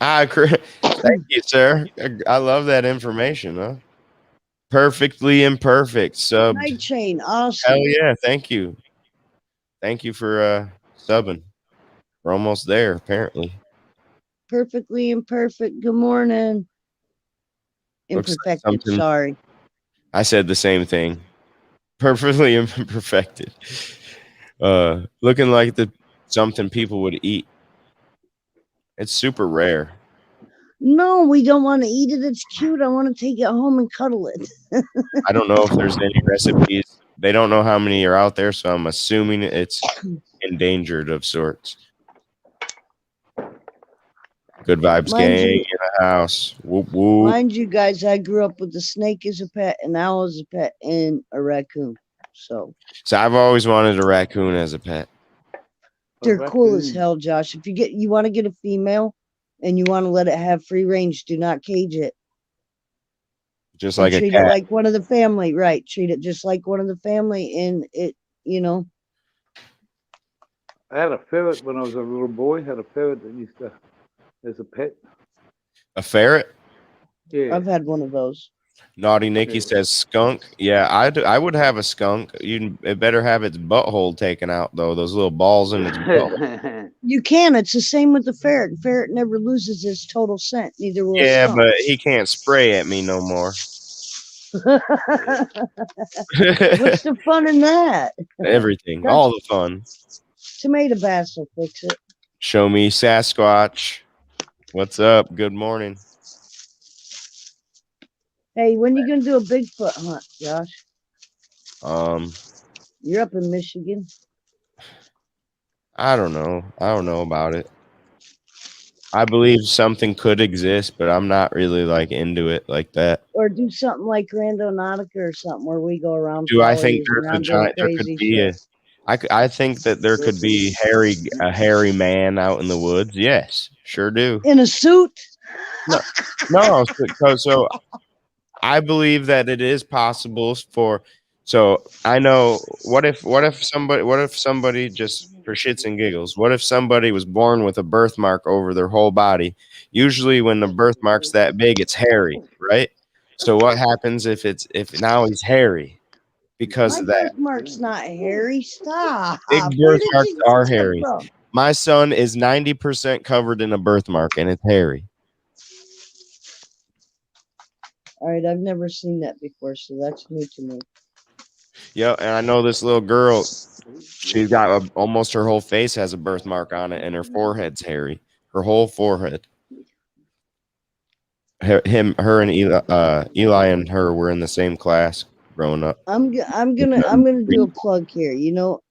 Thank you, sir. I love that information, huh? Perfectly imperfect subbed. Night chain. Awesome. Hell yeah, thank you. Thank you for subbing. We're almost there, apparently. Perfectly imperfect. Good morning. Looks like Imperfected. Sorry. I said the same thing. Perfectly imperfected. Looking like something people would eat. It's super rare. No, we don't want to eat it. It's cute. I want to take it home and cuddle it. I don't know if there's any recipes. They don't know how many are out there, so I'm assuming it's endangered of sorts. Good vibes gang in the house. Whoop, whoop. Mind you guys, I grew up with a snake as a pet, an owl as a pet, and a raccoon. So I've always wanted a raccoon as a pet. They're cool as hell, Josh. If you want to get a female and you want to let it have free range, do not cage it. Just like treat it like one of the family, right? Treat it just like one of the family, and it, I had a ferret when I was a little boy. Had a ferret that used to as a pet. A ferret? Yeah. I've had one of those. Naughty Nikki says skunk. Yeah, I would have a skunk. It better have its butthole taken out, though. Those little balls in its butthole. You can. It's the same with the ferret. The ferret never loses its total scent. Neither will a skunk. But he can't spray at me no more. What's the fun in that? Everything. All the fun. Tomato bass will fix it. Show me Sasquatch. What's up? Good morning. Hey, when you gonna do a Bigfoot hunt, Josh? You're up in Michigan. I don't know. I don't know about it. I believe something could exist, but I'm not really into it like that. Or do something like Randonautica or something where we go around. Do I think there's a giant? There could be I think that there could be a hairy man out in the woods. Yes, sure do. In a suit? No. So I believe that it is possible for. So I know. What if somebody just for shits and giggles? What if somebody was born with a birthmark over their whole body? Usually, when the birthmark's that big, it's hairy, right? So what happens if now he's hairy? Because of that. Birthmark's not hairy. Stop. Big birthmarks are hairy. My son is 90% covered in a birthmark, and it's hairy. All right, I've never seen that before, so that's new to me. Yeah, and I know this little girl. She's got almost her whole face has a birthmark on it, and her forehead's hairy. Her whole forehead. Her and Eli and her were in the same class growing up. I'm gonna do a plug here.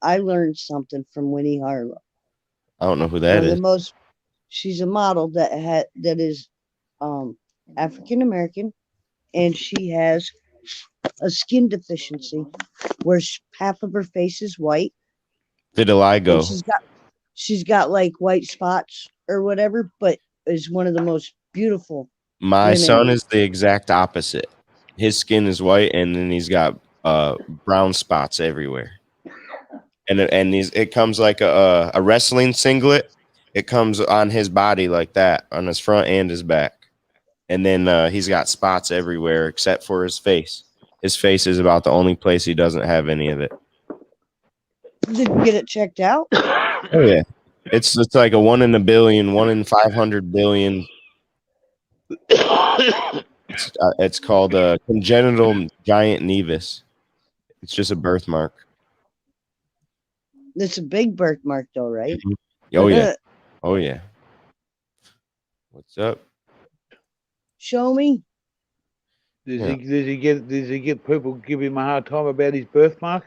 I learned something from Winnie Harlow. I don't know who that is. She's a model that is African American, and she has a skin deficiency where half of her face is white. Vitiligo. She's got like white spots or whatever, but is one of the most beautiful. My son is the exact opposite. His skin is white, and then he's got brown spots everywhere. And it comes like a wrestling singlet. It comes on his body like that, on his front and his back. And then he's got spots everywhere except for his face. His face is about the only place he doesn't have any of it. Did you get it checked out? Oh yeah, it's like a 1 in a billion, 1 in 500 billion. It's called congenital giant nevus. It's just a birthmark. It's a big birthmark, though, right? Mm-hmm. Oh yeah, oh yeah. What's up? Show me. Does he get people give him a hard time about his birthmark?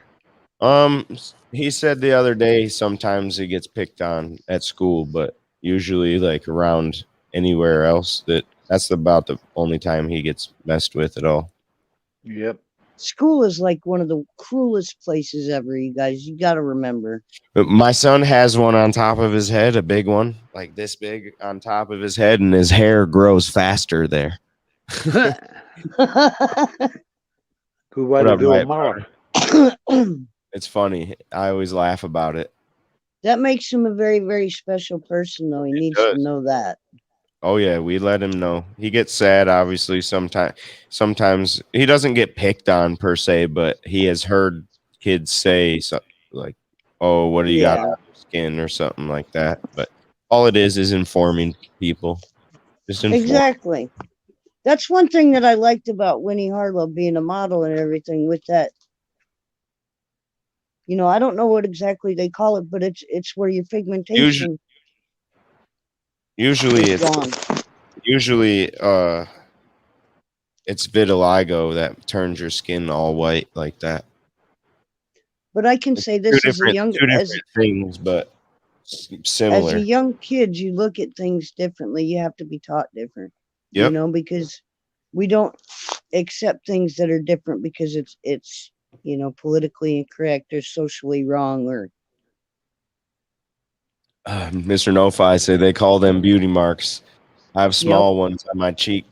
He said the other day sometimes he gets picked on at school, but usually like around anywhere else that That's about the only time he gets messed with at all. Yep. School is like one of the cruelest places ever, you guys. You got to remember. But my son has one on top of his head, a big one, like this big on top of his head, and his hair grows faster there. Good way to do a mullet. It's funny. I always laugh about it. That makes him a very, very special person, though. He needs to know that. Oh yeah, we let him know. He gets sad, obviously. Sometimes he doesn't get picked on per se, but he has heard kids say something like, "Oh, what do you got on your skin?" or something like that. But all it is informing people. Just exactly. That's one thing that I liked about Winnie Harlow being a model and everything. With that, you know, I don't know what exactly they call it, but it's where your pigmentation. Usually it's vitiligo that turns your skin all white like that. But I can say this as a young things, but similar. As a young kid, you look at things differently. You have to be taught different. Yep. You know, because we don't accept things that are different because it's you know, politically incorrect or socially wrong or. Mr. No-Fi say they call them beauty marks. I have small ones on my cheek.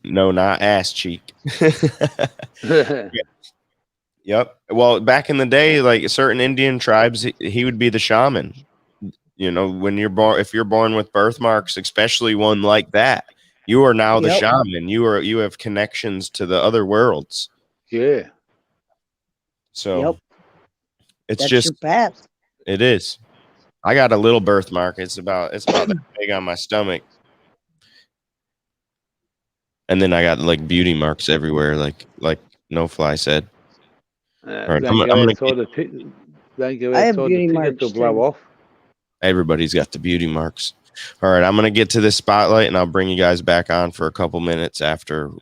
No, not ass cheek. Yep. Well, back in the day, like certain Indian tribes, he would be the shaman. You know, when you're born, if you're born with birthmarks, especially one like that, you are now the shaman. You have connections to the other worlds. Yeah. So it's That's just your path. It is. I got a little birthmark. It's about that big on my stomach. And then I got like beauty marks everywhere, like No Fly said. Right, I have beauty marks to blow off. Everybody's got the beauty marks. All right, I'm gonna get to this spotlight, and I'll bring you guys back on for a couple minutes after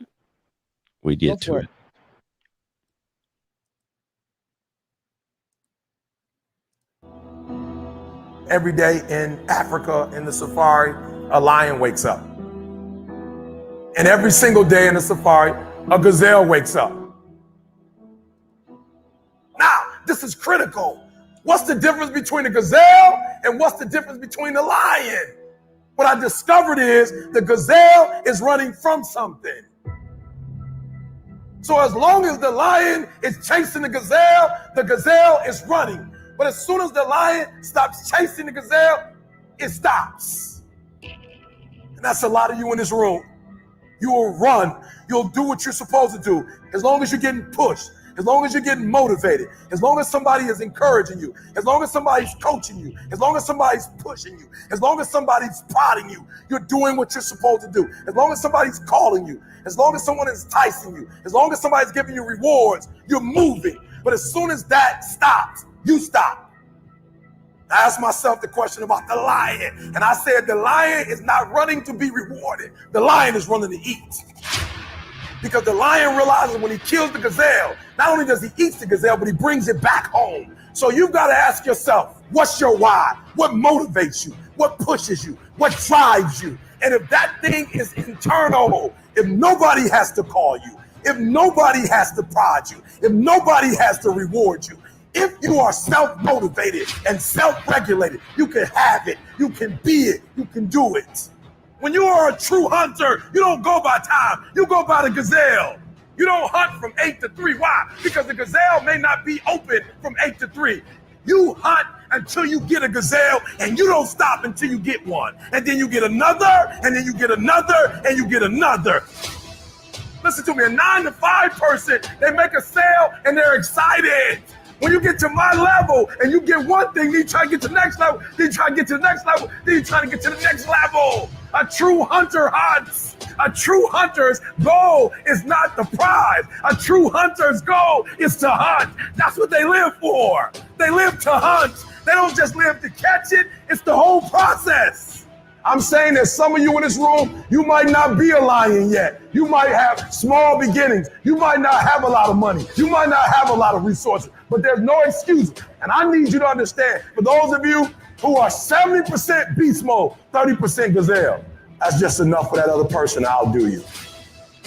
we get to it. Every day in Africa, in the safari, a lion wakes up. And every single day in the safari, a gazelle wakes up. Now, this is critical. What's the difference between a gazelle and what's the difference between the lion? What I discovered is the gazelle is running from something. So as long as the lion is chasing the gazelle is running. But as soon as the lion stops chasing the gazelle, it stops. And that's a lot of you in this room. You will run. You'll do what you're supposed to do. As long as you're getting pushed, as long as you're getting motivated, as long as somebody is encouraging you, as long as somebody's coaching you, as long as somebody's pushing you, as long as somebody's prodding you, you're doing what you're supposed to do. As long as somebody's calling you, as long as someone is enticing you, as long as somebody's giving you rewards, you're moving. But as soon as that stops, you stop. I asked myself the question about the lion, and I said the lion is not running to be rewarded. The lion is running to eat. Because the lion realizes when he kills the gazelle, not only does he eat the gazelle, but he brings it back home. So you've got to ask yourself, what's your why? What motivates you? What pushes you? What drives you? And if that thing is internal, if nobody has to call you, if nobody has to prod you, if nobody has to reward you, if you are self-motivated and self-regulated, you can have it, you can be it, you can do it. When you are a true hunter, you don't go by time, you go by the gazelle. You don't hunt from 8 to 3. Why? Because the gazelle may not be open from 8 to 3. You hunt until you get a gazelle, and you don't stop until you get one. And then you get another, and then you get another, and you get another. Listen to me, a 9 to 5 person, they make a sale and they're excited. When you get to my level and you get one thing, then you try to get to the next level, then you try to get to the next level, then you try to get to the next level. A true hunter hunts. A true hunter's goal is not the prize. A true hunter's goal is to hunt. That's what they live for. They live to hunt. They don't just live to catch it. It's the whole process. I'm saying that some of you in this room, you might not be a lion yet. You might have small beginnings. You might not have a lot of money. You might not have a lot of resources, but there's no excuse. And I need you to understand, for those of you who are 70% beast mode, 30% gazelle, That's just enough for that other person to outdo you.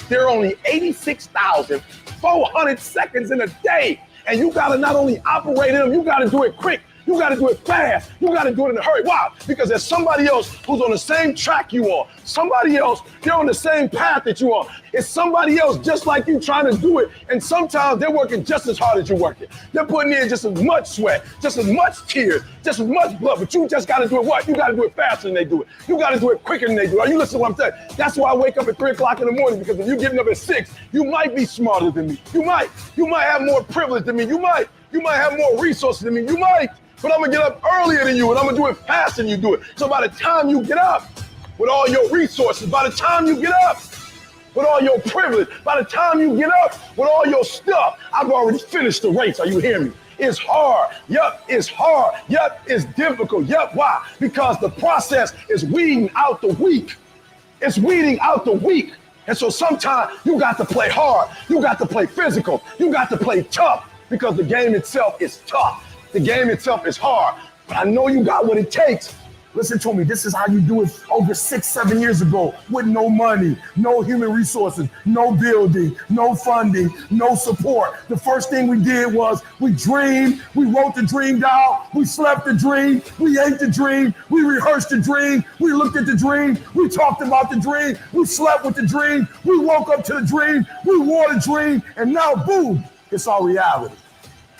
There are only 86,400 seconds in a day. And you gotta not only operate in them, you gotta do it quick. You gotta do it fast. You gotta do it in a hurry. Why? Because there's somebody else who's on the same track you are. Somebody else, they're on the same path that you are. It's somebody else just like you trying to do it. And sometimes they're working just as hard as you're working. They're putting in just as much sweat, just as much tears, just as much blood. But you just gotta do it what? You gotta do it faster than they do it. You gotta do it quicker than they do it. Are you listening to what I'm saying? That's why I wake up at 3 o'clock in the morning, because if you're getting up at 6, you might be smarter than me. You might have more privilege than me. You might have more resources than me. You might. But I'm gonna get up earlier than you, and I'm gonna do it faster than you do it. So by the time you get up with all your resources, by the time you get up with all your privilege, by the time you get up with all your stuff, I've already finished the race. Are you hearing me? It's hard. Yup, it's hard. Yup, it's difficult. Yup, why? Because the process is weeding out the weak. It's weeding out the weak. And so sometimes you got to play hard. You got to play physical. You got to play tough, because the game itself is tough. The game itself is hard, but I know you got what it takes. Listen to me, this is how you do it over 6, 7 years ago, with no money, no human resources, no building, no funding, no support. The first thing we did was we dreamed, we wrote the dream down, we slept the dream, we ate the dream, we rehearsed the dream, we looked at the dream, we talked about the dream, we slept with the dream, we woke up to the dream, we wore the dream, and now boom, it's our reality.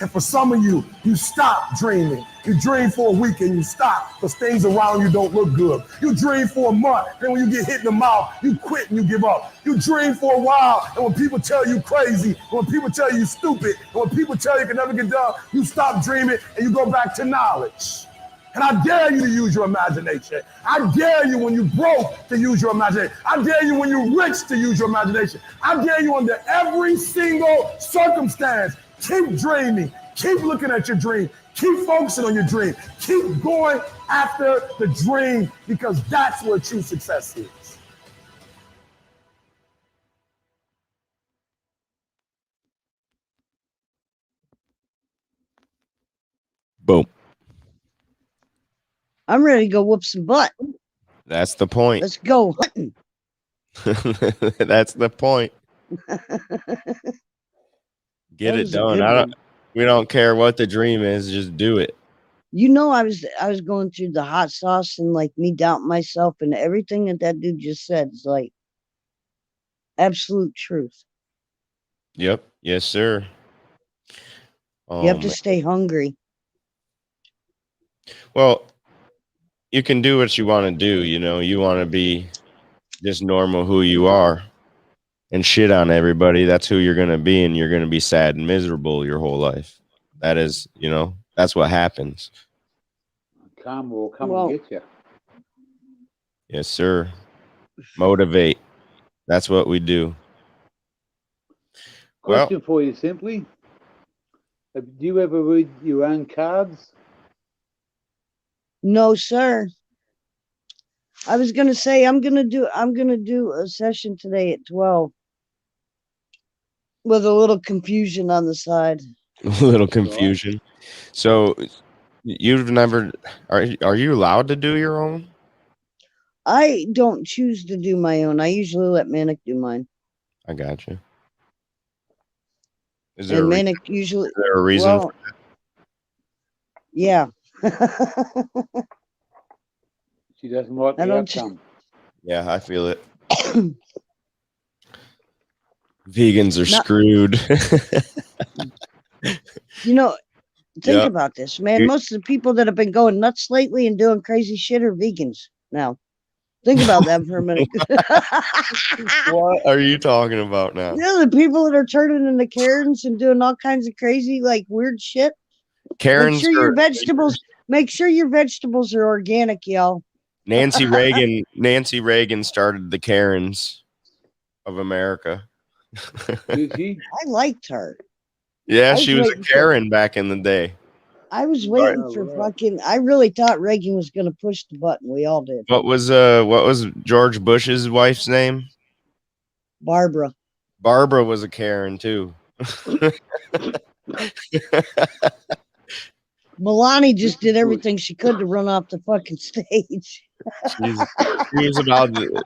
And for some of you, you stop dreaming. You dream for a week and you stop because things around you don't look good. You dream for a month, then when you get hit in the mouth, you quit and you give up. You dream for a while, and when people tell you crazy, and when people tell you stupid, and when people tell you can never get done, you stop dreaming and you go back to knowledge. And I dare you to use your imagination. I dare you when you broke to use your imagination. I dare you when you're rich to use your imagination. I dare you under every single circumstance. Keep dreaming. Keep looking at your dream. Keep focusing on your dream. Keep going after the dream, because that's where true success is. Boom. I'm ready to go whoop some butt. That's the point. Let's go hunting. That's the point. Get it done. We don't care what the dream is, just do it. You know, I was going through the hot sauce and like me doubting myself, and everything that dude just said is like absolute truth. Yep. Yes, sir. You have to stay hungry. Well, you can do what you want to do. You know, you want to be just normal who you are and shit on everybody. That's who you're going to be, and you're going to be sad and miserable your whole life. That is, you know, that's what happens. Karma will come and get you. Yes, sir. Motivate. That's what we do. Question for you, simply. Do you ever read your own cards? No, sir. I was gonna say I'm gonna do a session today at 12 with a little confusion on the side. A little confusion. So you've never are you allowed to do your own? I don't choose to do my own. I usually let Manic do mine. I got you. Is there usually? Is there a reason? Well, for that? Yeah. She doesn't like the outcome. Yeah, I feel it. Vegans are screwed. You know, think about this, man. Most of the people that have been going nuts lately and doing crazy shit are vegans now. Think about that for a minute. What are you talking about now? Yeah, the people that are turning into Karens and doing all kinds of crazy, like weird shit. Karens. Make sure your vegetables are organic, y'all. Nancy Reagan started the Karens of America. Did she? I liked her. Yeah, she was a Karen back in the day. I was waiting for fucking. I really thought Reagan was going to push the button. We all did. What was George Bush's wife's name? Barbara. Barbara was a Karen too. Milani just did everything she could to run off the fucking stage.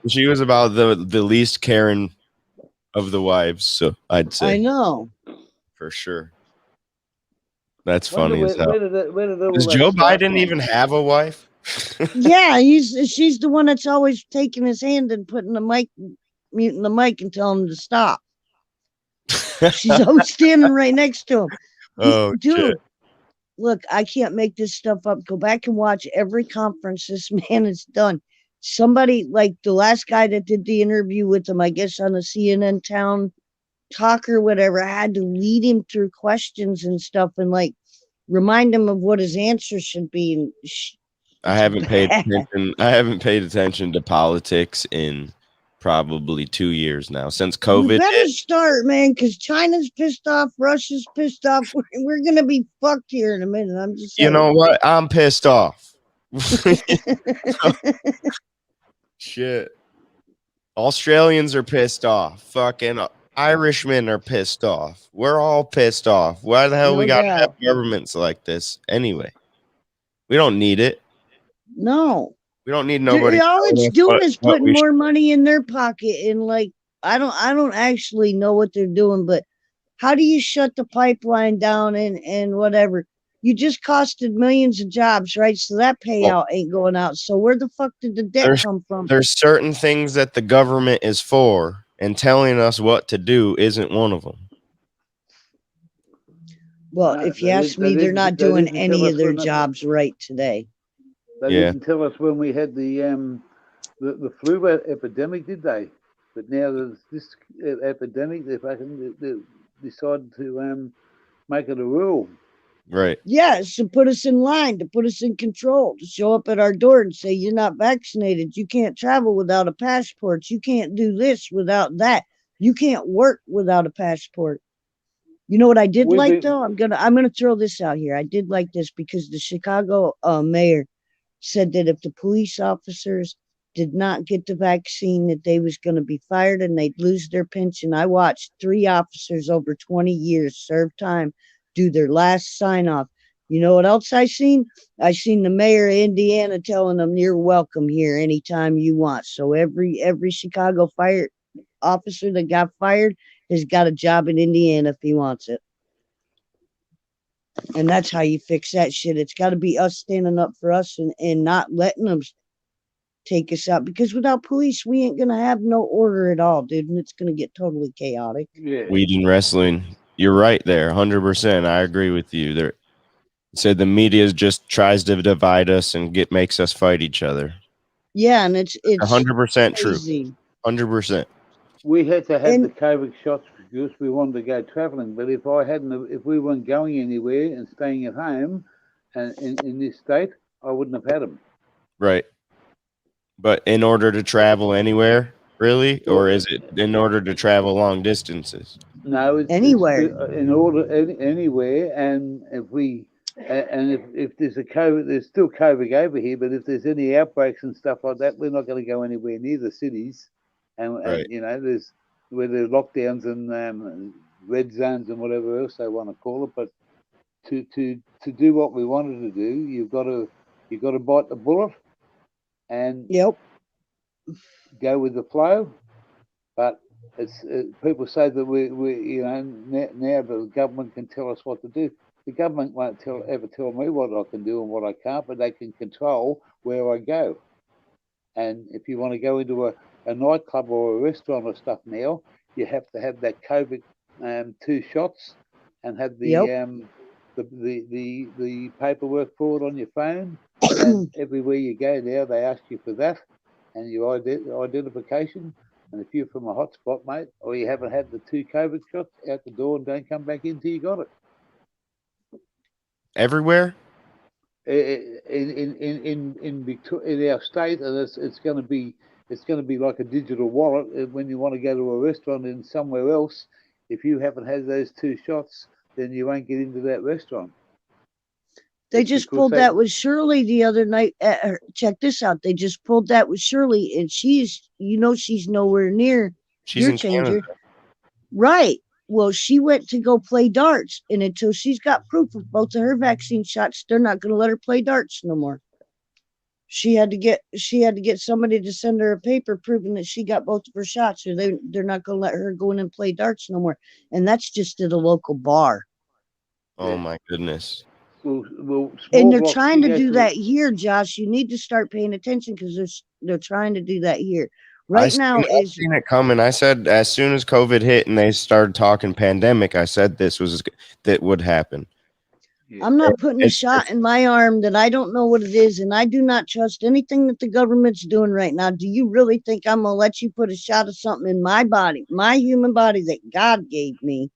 She was about the least Karen of the wives, so I'd say I know. for sure. That's Wonder funny as hell. where did all Does that Joe start Biden from? even have a wife? Yeah, she's the one that's always taking his hand and putting the mic, muting the mic and telling him to stop. She's always standing right next to him. Oh, Dude, shit. look, I can't make this stuff up. Go back and watch every conference this man has done. Somebody like the last guy that did the interview with him, I guess on the CNN Town Talk or whatever, had to lead him through questions and stuff and like remind him of what his answer should be. And I haven't paid attention to politics in probably 2 years now since COVID. You better start, man, because China's pissed off, Russia's pissed off. We're gonna be fucked here in a minute. I'm just saying. You know what? I'm pissed off. Shit. Australians are pissed off. Fucking Irishmen are pissed off. We're all pissed off. Why the hell No we gotta doubt. have governments like this anyway? We don't need it. No. We don't need nobody. All telling it's us doing what- is what putting we more money in their pocket. And like, I don't actually know what they're doing, but how do you shut the pipeline down and whatever? You just costed millions of jobs, right? So that payout ain't going out. So where the fuck did the debt come from? There's certain things that the government is for, and telling us what to do isn't one of them. Well, No, if you they ask didn't- me, they they're not didn't- they doing didn't tell any us of their when that- jobs right today. They Yeah. didn't tell us when we had the flu epidemic, did they? But now there's this epidemic. They decided to make it a rule. Right. Yes, to put us in line, to put us in control, to show up at our door and say, you're not vaccinated. You can't travel without a passport. You can't do this without that. You can't work without a passport. You know what I did like though? I'm gonna throw this out here. I did like this because the Chicago mayor said that if the police officers did not get the vaccine, that they was going to be fired and they'd lose their pension. I watched 3 officers over 20 years serve time do their last sign off. You know what else I seen? I seen the mayor of Indiana telling them you're welcome here anytime you want. So every Chicago fire officer that got fired has got a job in Indiana if he wants it. And that's how you fix that shit. It's got to be us standing up for us and not letting them take us out. Because without police, we ain't going to have no order at all, dude. And it's going to get totally chaotic. Yeah. Weed and wrestling. You're right there. 100%. I agree with you. There said the media just tries to divide us and makes us fight each other. Yeah, and it's 100% true. crazy. 100%. We had to have the COVID shots because we wanted to go travelling. But if we weren't going anywhere and staying at home, and in this state, I wouldn't have had them. Right. But in order to travel anywhere, really? Or is it in order to travel long distances? No, it's anywhere. Anywhere. And if there's a COVID, there's still COVID over here. But if there's any outbreaks and stuff like that, we're not going to go anywhere near the cities. And you know, there's where there are lockdowns and red zones and whatever else they want to call it. But to do what we wanted to do, you've got to bite the bullet and go with the flow. But people say that we you know now the government can tell us what to do. The government won't ever tell me what I can do and what I can't, but they can control where I go. And if you want to go into a nightclub or a restaurant or stuff now, you have to have that COVID 2 shots and have the paperwork for it on your phone. And everywhere you go now, they ask you for that and your identification. And if you're from a hotspot, mate, or you haven't had the 2 COVID shots, out the door and don't come back in till you got it. Everywhere? In Victoria, in our state, and it's going to be like a digital wallet. When you want to go to a restaurant in somewhere else, if you haven't had those 2 shots, then you won't get into that restaurant. They just pulled that with Shirley the other night. Check this out. They just pulled that with Shirley, and she's nowhere near your changer. Right. Well, she went to go play darts, and until she's got proof of both of her vaccine shots, they're not going to let her play darts no more. She had to get somebody to send her a paper proving that she got both of her shots, or they're not going to let her go in and play darts no more. And that's just at a local bar. Oh my goodness. Well, And they're trying to do that here, Josh. You need to start paying attention because they're trying to do that here. I've seen it coming. I said as soon as COVID hit and they started talking pandemic, I said that would happen. I'm not putting a shot in my arm that I don't know what it is, and I do not trust anything that the government's doing right now. Do you really think I'm gonna let you put a shot of something in my body, my human body that God gave me?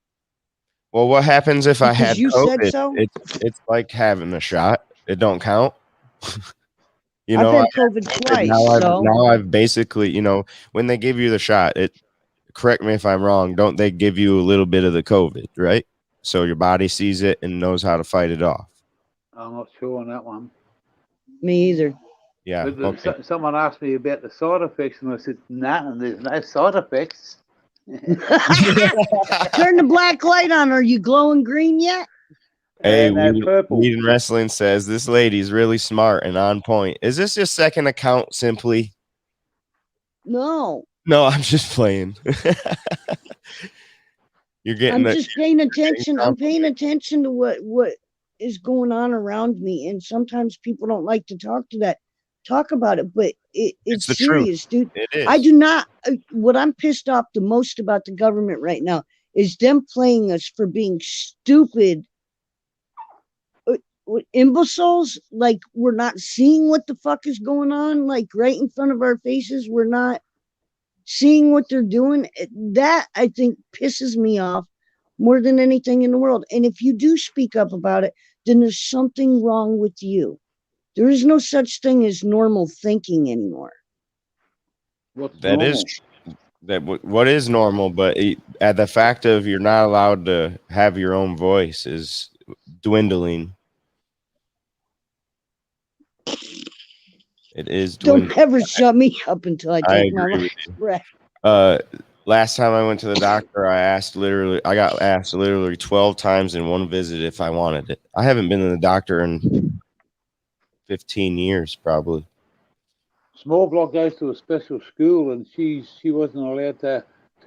Well, what happens if I had you COVID? said so? It's like having a shot. It don't count. I've had COVID twice. Now I've basically, when they give you the shot, correct me if I'm wrong, don't they give you a little bit of the COVID, right? So your body sees it and knows how to fight it off. I'm not sure on that one. Me either. Yeah. Okay. Someone asked me about the side effects, and I said, "Nah, there's no side effects." Turn the black light on. Are you glowing green yet? Hey, Weed and Wrestling says this lady's really smart and on point. Is this your second account, simply? No. No, I'm just playing. You're getting. I'm just paying attention. I'm paying attention to what is going on around me, and sometimes people don't like to talk about it, but it's serious, dude. It is. I do not. What I'm pissed off the most about the government right now is them playing us for being stupid imbeciles. Like, we're not seeing what the fuck is going on, like right in front of our faces. We're not seeing what they're doing. That, I think, pisses me off more than anything in the world. And if you do speak up about it, then there's something wrong with you. There is no such thing as normal thinking anymore. What is normal, but the fact of you're not allowed to have your own voice is dwindling. It is dwindling. Don't ever shut me up until I take my last breath. Last time I went to the doctor, I got asked literally 12 times in one visit if I wanted it. I haven't been to the doctor in 15 years, probably. Small block goes to a special school, and she wasn't allowed to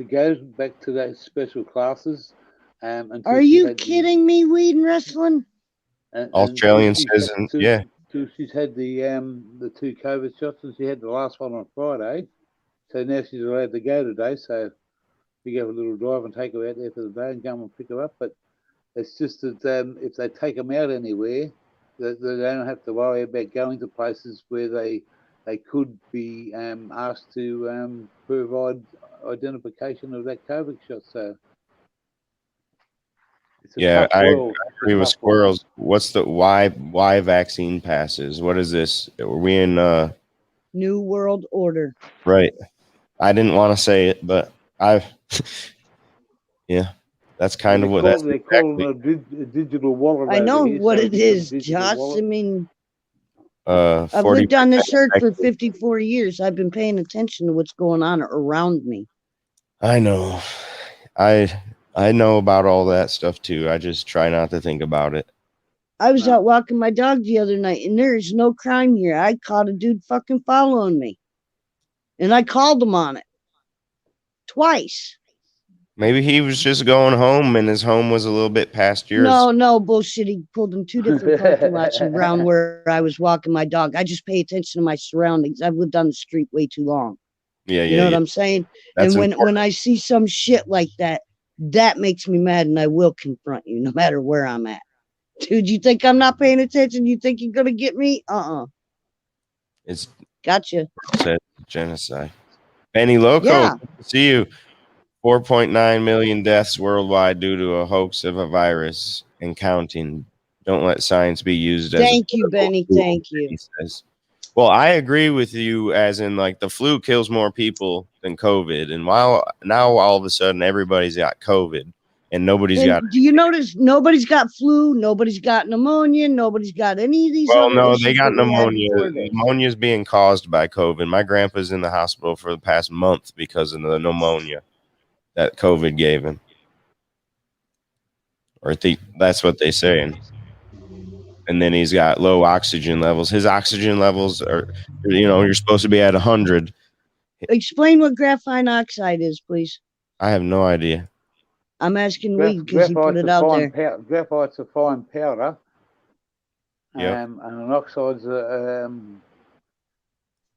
go back to those special classes. Are you kidding me, Weed and Wrestling? Australian citizen, yeah. She's had the 2 COVID shots, and she had the last one on Friday. So now she's allowed to go today. So we go a little drive and take her out there for the day and come and pick her up. But it's just that if they take them out anywhere, they don't have to worry about going to places where they could be asked to provide identification of that COVID shot. So yeah, I agree with Squirrels. What's the why vaccine passes? What is this? Are we in New World Order? Right. I didn't want to say it, but yeah, that's kind of what that's. They call it a digital wallet. I know what it is, Josh. I mean, I've lived on this earth for 54 years. I've been paying attention to what's going on around me. I know. I know about all that stuff too. I just try not to think about it. I was out walking my dog the other night, and there is no crime here. I caught a dude fucking following me, and I called him on it twice. Maybe he was just going home, and his home was a little bit past yours. No bullshit. He pulled in 2 different parking lots around where I was walking my dog. I just pay attention to my surroundings. I've lived on the street way too long. Yeah, you know what I'm saying? That's and when I see some shit like that, that makes me mad, and I will confront you no matter where I'm at. Dude, you think I'm not paying attention? You think you're gonna get me? It's gotcha. Genocide. Benny Loco, see you. 4.9 million deaths worldwide due to a hoax of a virus and counting. Don't let science be used as. Thank you, Benny. Thank you. He says. Well, I agree with you, as in, like, the flu kills more people than COVID, and now all of a sudden everybody's got COVID. And nobody's got. Do you notice nobody's got flu? Nobody's got pneumonia. Nobody's got any of these. Well, no, they got pneumonia. Pneumonia is being caused by COVID. My grandpa's in the hospital for the past month because of the pneumonia that COVID gave him. Or that's what they're saying. and then he's got low oxygen levels. His oxygen levels are, you're supposed to be at 100. Explain what graphite oxide is, please. I have no idea. I'm asking Lee because he put it out there. Graphite's a fine powder. Yep. And an oxide's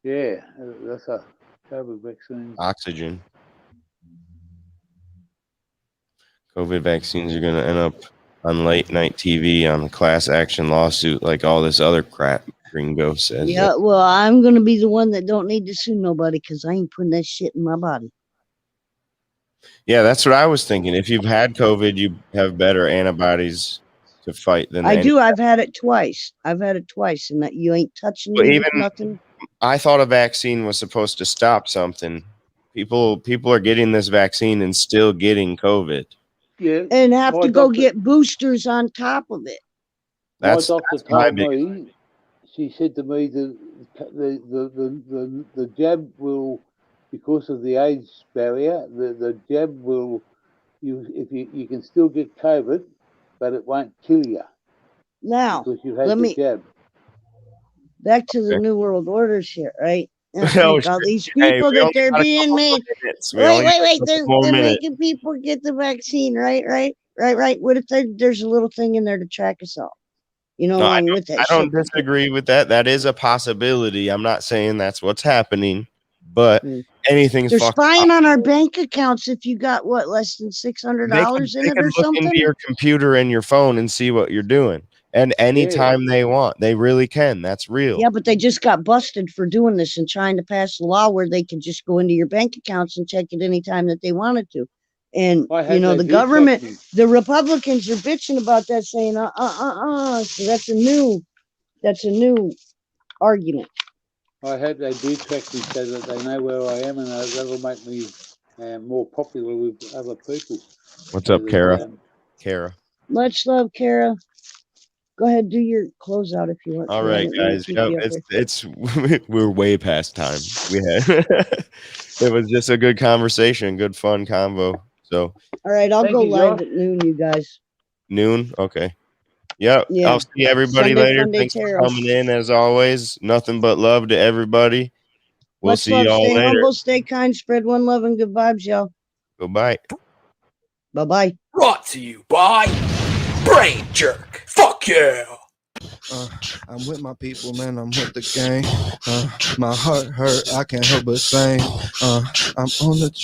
that's a COVID vaccine. Oxygen. COVID vaccines are going to end up on late night TV on a class action lawsuit like all this other crap Gringo says. Yeah, well, I'm going to be the one that don't need to sue nobody because I ain't putting that shit in my body. Yeah, that's what I was thinking. If you've had COVID, you have better antibodies to fight than I do. I've had it twice. And that you ain't touching me with nothing. I thought a vaccine was supposed to stop something. People are getting this vaccine and still getting COVID. Yeah, and have to go get boosters on top of it. My doctor told me. She said to me that the jab will, because of the age barrier, the jab will, you can still get COVID, but it won't kill you. Now, because you had the jab. Back to the New World Order shit, right? All these people that they're being made. Wait. They're making people get the vaccine, right? What if there's a little thing in there to track us all? I don't disagree with that. That is a possibility. I'm not saying that's what's happening, but anything's they're spying on our bank accounts if you got less than $600 in it or something. Look into your computer and your phone and see what you're doing. And anytime they want, they really can. That's real. Yeah, but they just got busted for doing this and trying to pass a law where they could just go into your bank accounts and check it anytime that they wanted to. And, the government, the Republicans are bitching about that, saying, So that's a new argument. I hope they do track me so that they know where I am, and that'll make me more popular with other people. What's up, Kara? Kara. Much love, Kara. Go ahead, do your closeout if you want. All right, guys. It's we're way past time. It was just a good conversation, good fun convo. So. All right, I'll go live at noon, you guys. Noon, okay. Yep. Yeah. I'll see everybody later. Thanks for coming in as always. Nothing but love to everybody. We'll see y'all later. Stay humble, stay kind, spread one love and good vibes, y'all. Goodbye. Bye-bye. Brought to you by Brain Jerk. Fuck yeah. I'm with my people, man. I'm with the gang. My heart hurt. I can't help but sing. I'm on the